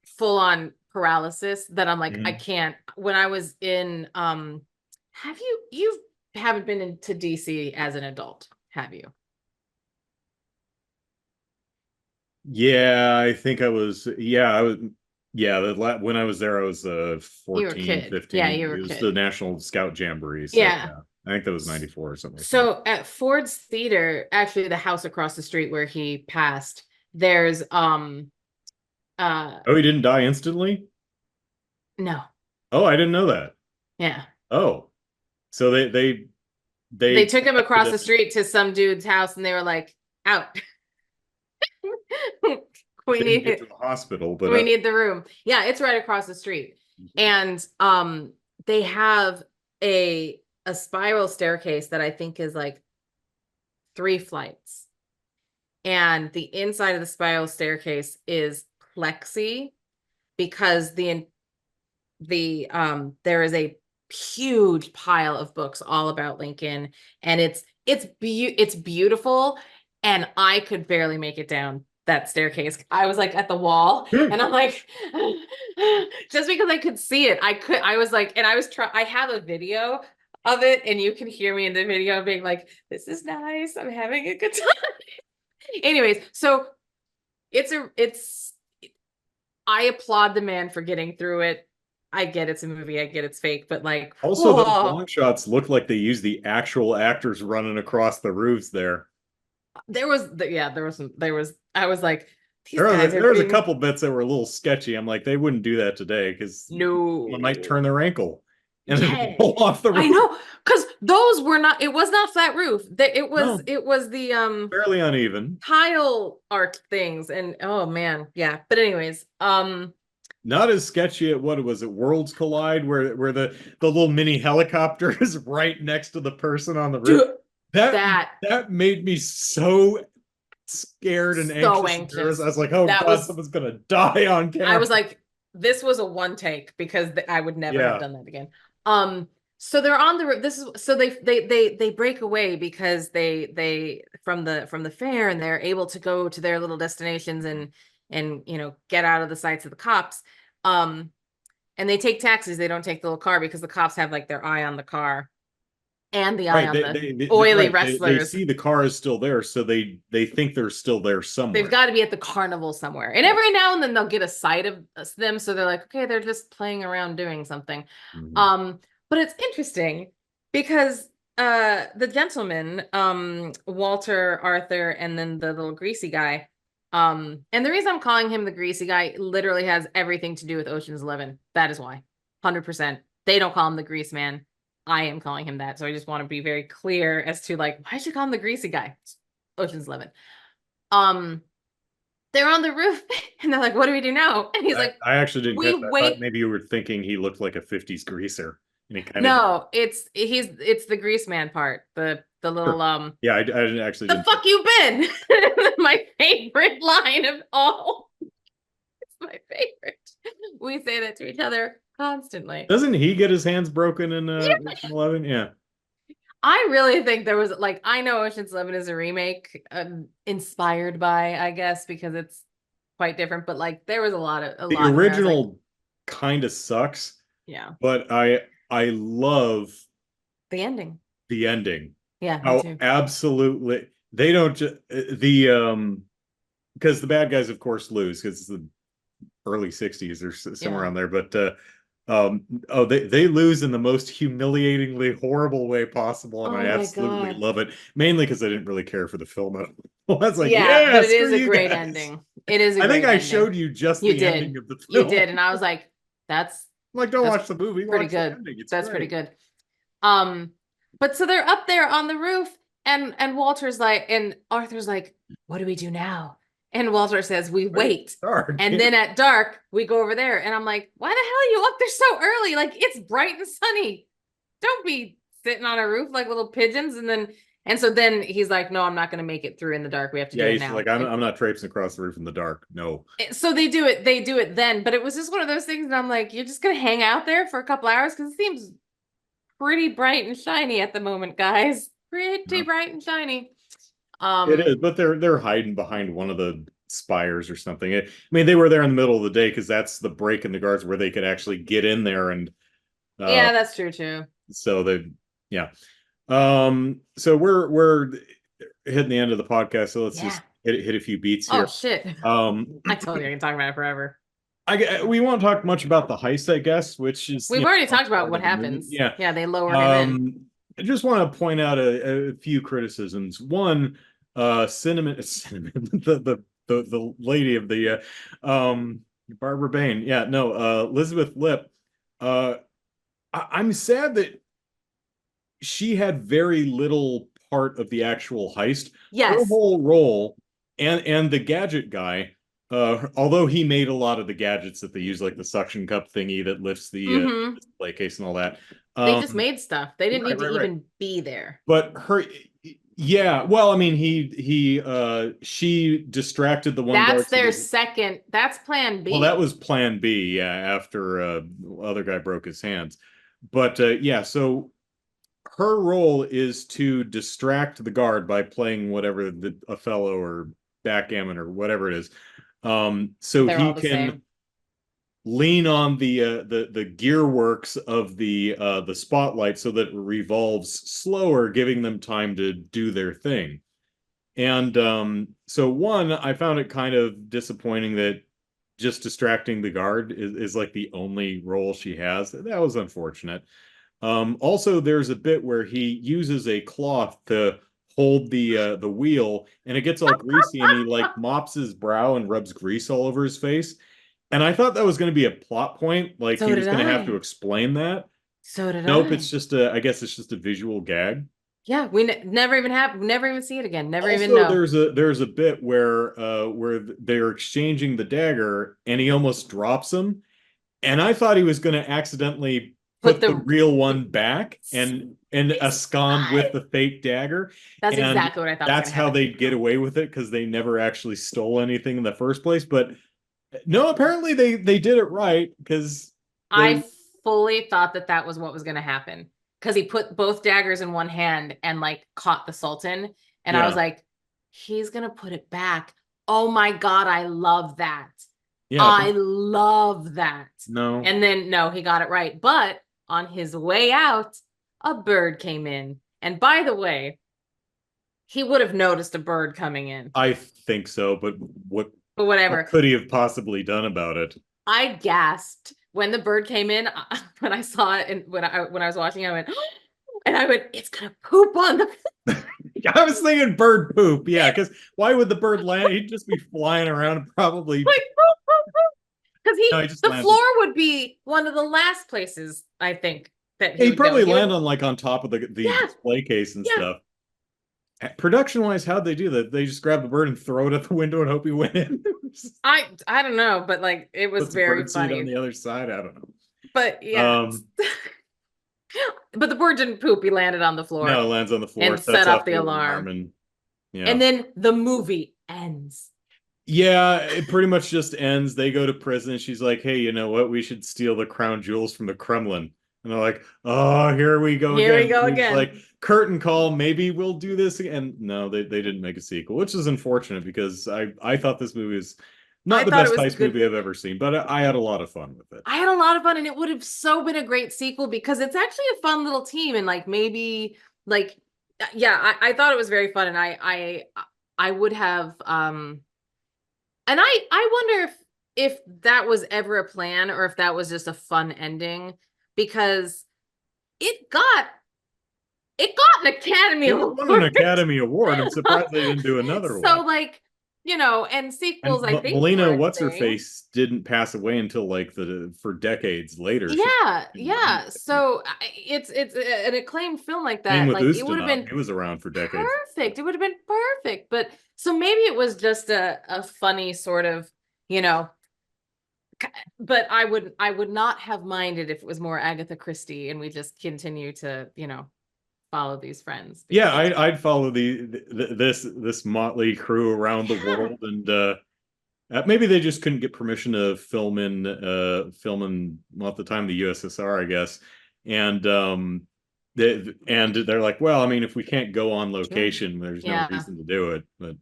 full on paralysis that I'm like, I Mhm. can't. When I was in have you haven't been into DC as an adult, have you? Yeah, I think I was. Yeah, I was. Yeah, when I was there, I was You were a 14, kid. Yeah, 15. you were a It was the kid. National Scout Jamboree. So Yeah. yeah, I think that was 94 or something like that. So at Ford's Theater, actually the house across the street where he passed, there's uh Oh, he didn't die instantly? no. Oh, I didn't know that. Yeah. Oh, so They they took him collected across him. the street to some dude's house and they were like, out. we Didn't get need to the hospital, but we need the room. Yeah, it's right across the street. And they have a spiral staircase that I think is like 3 flights. And the inside of the spiral staircase is plexi because there is a huge pile of books all about Lincoln, and it's beautiful, and I could barely make it down that staircase. I was like at the wall, and I'm like, just because I could see it, I was like, and I have a video of it, and you can hear me in the video being like, this is nice, I'm having a good time. Anyways, so it's I applaud the man for getting through it. I get it's a movie, I get it's fake, but like, also those whoa, long shots look like they used the actual actors running across the roofs there. there was I was like, these guys are There was a being couple bits that were a little sketchy. I'm like, they wouldn't do that today because someone might no. turn their ankle and then Yeah, fall off the I roof. know, because those were not, it was not flat roof. No, It was the fairly uneven. tile arch things, and oh man, yeah. But anyways, Not as sketchy at what was it, Worlds Collide, where the little mini helicopter is right next to the person on the roof. dude, That that that made me so scared and so anxious and nervous. I anxious. was like, oh That God, was someone's gonna die on I camera. was like, this was a one take because I would never have Yeah. done that again. So they're on the this is so they break away because they from the fair, and they're able to go to their little destinations and get out of the sights of the cops. Um, and they take taxis. They don't take the little car because the cops have like their eye on the car and the eye Right. on the oily Right. They wrestlers. see the car is still there, so they think they're still there They've somewhere. got to be at the carnival somewhere. And Yeah. every now and then they'll get a sight of them. So they're like, okay, they're just playing around doing something. Mhm. But it's interesting because the gentleman, Walter, Arthur, and then the little greasy guy, And the reason I'm calling him the greasy guy literally has everything to do with Ocean's 11. That is why. 100%. They don't call him the grease man. I am calling him that. So I just want to be very clear as to like, why should you call him the greasy guy? Ocean's 11. They're on the roof and they're like, what do we do now? And he's like, I actually didn't we get that. I wait. thought maybe you were thinking he looked like a 50s greaser. And he kind of No, it's the grease man part. The little yeah, I didn't actually the didn't fuck you been? My favorite line of all. It's my favorite. We say that to each other constantly. Doesn't he get his hands broken in Ocean 11? Yeah. I really think there was like, I know Ocean's 11 is a remake inspired by, I guess, because it's quite different, but like there was a lot The in there. I was like, original kind of sucks, yeah, but I love the ending. the ending. Yeah, me How too. absolutely they don't just because the bad guys of course lose because it's the early 60s or somewhere Yeah. around there, but oh, they lose in the most humiliatingly horrible way possible, and Oh I my absolutely God. love it, mainly because I didn't really care for the film at all. I was like, Yeah, yeah, but it screw is a you great guys. ending. It is a I think great I ending. showed you just You the did. ending of the You film. did. And I was like, that's Like, don't that's watch the movie, pretty watch the good. ending. It's That's pretty great. good. Um, but so they're up there on the roof, and Walter's like, and Arthur's like, what do we do now? And Walter says, we wait. Dark. And then at dark, we go over there. And I'm like, why the hell are you up there so early? Like it's bright and sunny. Don't be sitting on a roof like little pigeons. And so then he's like, no, I'm not gonna make it through in the dark. We have to Yeah, do it he's now. like, I'm not traipsing across the roof in the dark. No. So they do it then, but it was just one of those things, and I'm like, you're just gonna hang out there for a couple hours because it seems pretty bright and shiny at the moment, guys. Pretty Yeah. bright and shiny. It is, but they're hiding behind one of the spires or something. I mean, they were there in the middle of the day because that's the break in the guards where they could actually get in there, and Yeah, that's true too. so they, yeah. So we're hitting the end of the podcast, so let's Yeah. just hit a few beats Oh here. shit. I told you I can talk about it forever. We won't talk much about the heist, I guess, which is We've already talked about part what of the movie. happens. Yeah. Yeah, they lower him in. I just want to point out a few criticisms. One, cinnamon, the lady of the Barbara Bain. Yeah, no, Elizabeth Lipp. I'm sad that she had very little part of the actual heist. Her Yes. whole role and the gadget guy, although he made a lot of the gadgets that they use, like the suction cup thingy that lifts the display case and all that. They just made stuff. They didn't need to right. even be there. But her, yeah, well, I mean, she distracted the one guard. That's their second. That's plan B. Well, that was plan B, yeah, after other guy broke his hands. But yeah, so her role is to distract the guard by playing whatever Othello or backgammon or whatever it is. So They're he all the can same. lean on the gear works of the spotlight so that it revolves slower, giving them time to do their thing. And so one, I found it kind of disappointing that just distracting the guard is like the only role she has. That was unfortunate. Also, there's a bit where he uses a cloth to hold the wheel, and it gets all greasy, and he like mops his brow and rubs grease all over his face. And I thought that was going to be a plot point, like So he was did going to have I. to explain that. So did Nope, I. it's just a, I guess it's just a visual gag. Yeah, we never even have, never even see it again. Never even Also, know. there's a bit where they're exchanging the dagger, and he almost drops him, and I thought he was going to accidentally put the real one back and abscond with the fake dagger. That's and exactly what I thought. That's how they'd get away with it because they never actually stole anything in the first place. But no, apparently they did it right because I fully thought that was what was going to happen because he put both daggers in one hand and like caught the Sultan. And I was like, he's going to put it back. Oh my God, I love that. Yeah, I love that. No. And then, no, he got it right. But on his way out, a bird came in. And by the way, he would have noticed a bird coming in. I think so, but whatever. What could he have possibly done about it? I gasped when the bird came in. When I saw it and when I was watching, I went, And I went, it's gonna poop on the I was thinking bird poop. Yeah, because why would the bird land? He'd just be flying around and probably. like because No, he just the lands. floor would be one of the last places I think that he He'd would go. probably He land would, on like on top of the yeah, display case and yeah. stuff. Production wise, how'd they do that? They just grab the bird and throw it at the window and hope he went in. I don't know, but like it was Puts a very bird seat on funny. the other side. I don't know. But yeah. But the bird didn't poop. He landed on the No, floor it lands on the floor, and sets set off off the the alarm, alarm. and yeah. And then the movie ends. Yeah, it pretty much just ends. They go to prison. She's like, hey, you know what? We should steal the crown jewels from the Kremlin. And they're like, oh, here we go Here we again. go He's again. like, curtain call, maybe we'll do this again. And no, they didn't make a sequel, which is unfortunate because I thought this movie was not the thought it best was heist good. movie I've ever seen, but I had a lot of fun with it. I had a lot of fun, and it would have so been a great sequel because it's actually a fun little team, and like maybe like yeah, I thought it was very fun, and I would have and I wonder if that was ever a plan or if that was just a fun ending because it got an Academy It Award. won an Academy Award. I'm surprised they didn't do another So one. like, you know, and sequels, I think Melina, were a what's her thing. face, didn't pass away until like for decades later. Yeah. So it's an acclaimed film like Same that. with Like it would have Ustinov. been He was around for decades. perfect. It would have been perfect. But so maybe it was just a funny sort of, you know, but I would not have minded if it was more Agatha Christie and we just continue to, you know, follow these friends. Yeah, I'd follow this motley crew around the world, and maybe they just couldn't get permission to film in well, at the time the USSR, I guess, and they're like, well, I mean, if we can't go on location, there's no reason to do it. But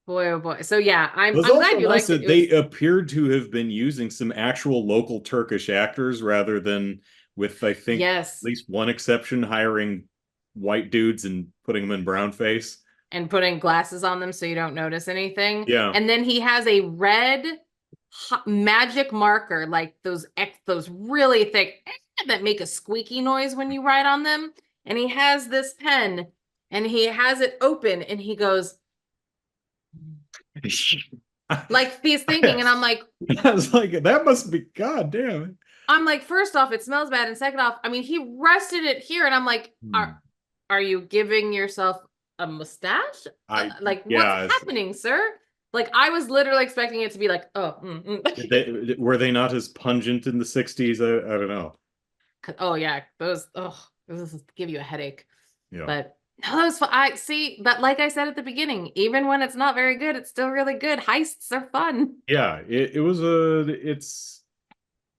boy, oh boy. So yeah, it was I'm also glad you nice liked it. that they appeared to have been using some actual local Turkish actors rather than with, I think, at least one exception, hiring white dudes and putting them in brown face. And putting glasses on them so you don't notice anything. Yeah. And then he has a red magic marker, like those really thick that make a squeaky noise when you write on them. And he has this pen and he has it open and he goes like he's thinking, and I'm like, I was like, that must be, god damn. I'm like, first off, it smells bad, and second off, I mean, he rested it here, and I'm like, are you giving yourself a mustache? Like, what's happening, sir? Like, I was literally expecting it to be like, oh, were they not as pungent in the 60s? I don't know. Oh yeah, those give you a headache. Yeah. But no, that was fun. I see, but like I said at the beginning, even when it's not very good, it's still really good. Heists are fun. Yeah, it was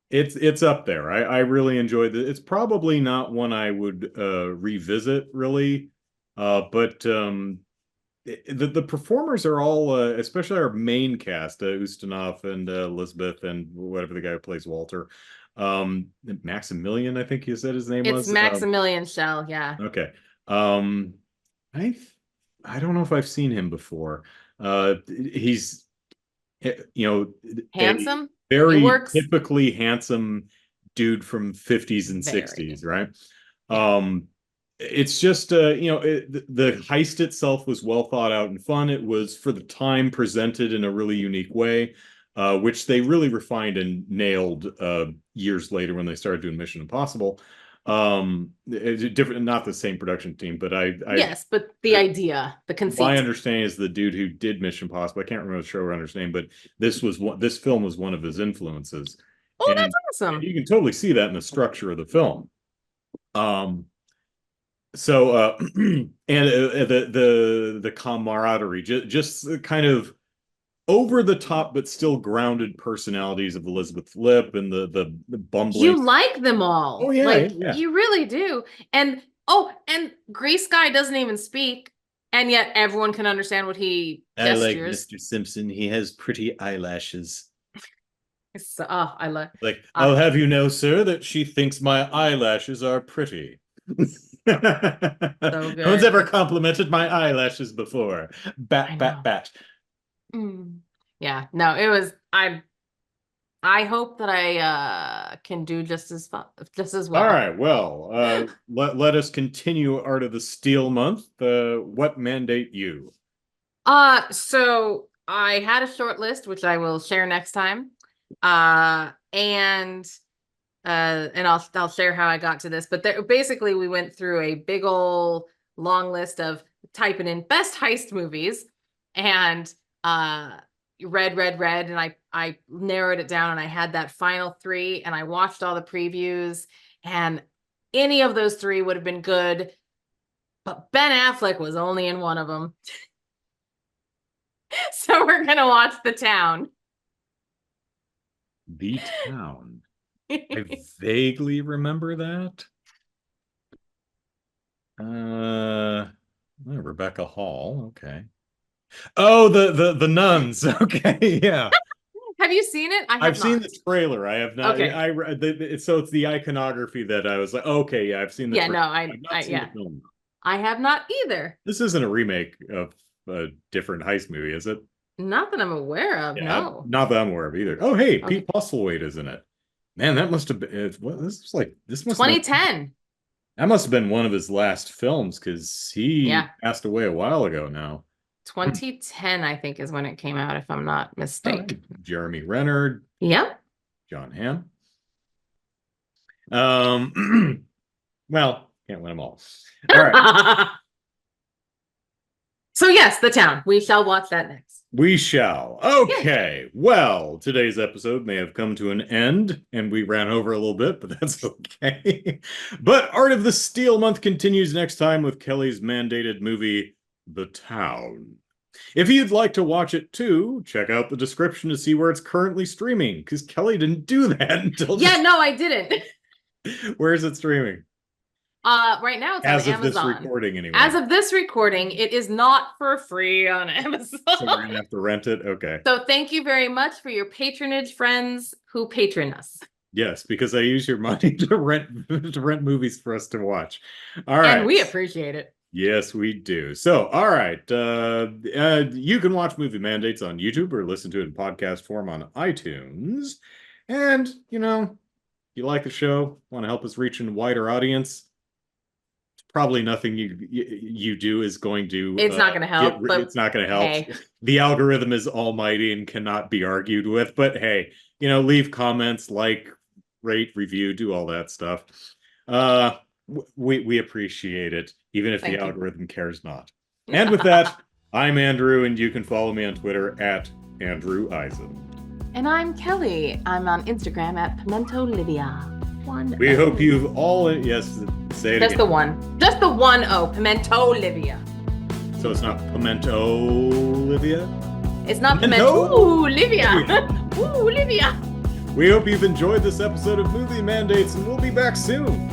it's up there. I really enjoyed it. It's probably not one I would revisit really, but the performers are all, especially our main cast, Ustinov and Elizabeth and whatever the guy who plays Walter, Maximilian, I think you said his name was. It's Maximilian Schell, yeah. Okay. I don't know if I've seen him before. He's, handsome, very typically handsome dude from 50s and 60s, right? Yeah. It's just the heist itself was well thought out and fun. It was, for the time, presented in a really unique way, which they really refined and nailed years later when they started doing Mission Impossible. Different, not the same production team, but yes, but the idea, the conceit. My understanding is the dude who did Mission Impossible, I can't remember the showrunner's name, but this film was one of his influences. Oh, and that's awesome. And you can totally see that in the structure of the film. So and the camaraderie, just kind of over the top but still grounded personalities of Elizabeth Flip and the bumbling. You like them all. Oh yeah, like, yeah. You really do. And Grease Guy doesn't even speak, and yet everyone can understand what he gestures. I like Mr. Simpson. He has pretty eyelashes. So, I love. Like, I'll have you know, sir, that she thinks my eyelashes are pretty. So no one's ever complimented my eyelashes before. Bat. Yeah, no, it was. I hope that I can do just as well. All right. Well, let us continue Art of the Steel month. What mandate you? So I had a short list, which I will share next time. And I'll share how I got to this. But basically, we went through a big old long list of typing in best heist movies, and read, and I narrowed it down, and I had that final 3, and I watched all the previews, and any of those 3 would have been good, but Ben Affleck was only in one of them. So we're gonna watch The Town. The Town. I vaguely remember that. Rebecca Hall. Okay. Oh, the nuns. Okay, yeah. Have you seen it? I've seen the trailer. I have not. Okay. So it's the iconography that I was like, okay, yeah, I've seen the Yeah, trailer. no, I've not seen the film. I have not either. This isn't a remake of a different heist movie, is it? Not that I'm aware of, Yeah, no. not that I'm aware of either. Oh, hey, Pete Postlethwaite is in it. Man, that must have been what this was like. This must 2010. That must have been one of his last films because he passed away a while ago now. 2010, I think, is when it came out, if I'm not mistaken. Right. Jeremy Renner. Yep. John Hamm. Well, can't win them all. All right. So yes, The Town. We shall watch that next. We shall. Okay. Yay. Well, today's episode may have come to an end, and we ran over a little bit, but that's okay. But Art of the Steel month continues next time with Kelly's mandated movie, The Town. If you'd like to watch it too, check out the description to see where it's currently streaming, because Kelly didn't do that until no, I didn't. Where is it streaming? Right now it's on Amazon. As of this recording, anyway. As of this recording, it is not for free on Amazon. So we're gonna have to rent it. Okay. So thank you very much for your patronage, friends who patron us. Yes, because I use your money to rent movies for us to watch. All right. And we appreciate it. Yes, we do. So, all right. You can watch Movie Mandates on YouTube or listen to it in podcast form on iTunes. And, if you like the show, want to help us reach a wider audience, probably nothing you do is going to it's not going to help, but it's not going to help. Hey. The algorithm is almighty and cannot be argued with, but hey, leave comments, like, rate, review, do all that stuff. We appreciate it, even if the algorithm cares not. And with that, I'm Andrew, and you can follow me on Twitter at Andrew Eisen. And I'm Kelly. I'm on Instagram at Pimento Livia. We hope you've all, yes, say it Just again. the one. Just the one O, Pimento Livia. So it's not Pimento Livia? It's not Pimento Livia. Ooh, Livia. We hope you've enjoyed this episode of Movie Mandates, and we'll be back soon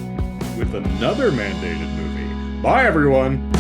with another mandated movie. Bye, everyone.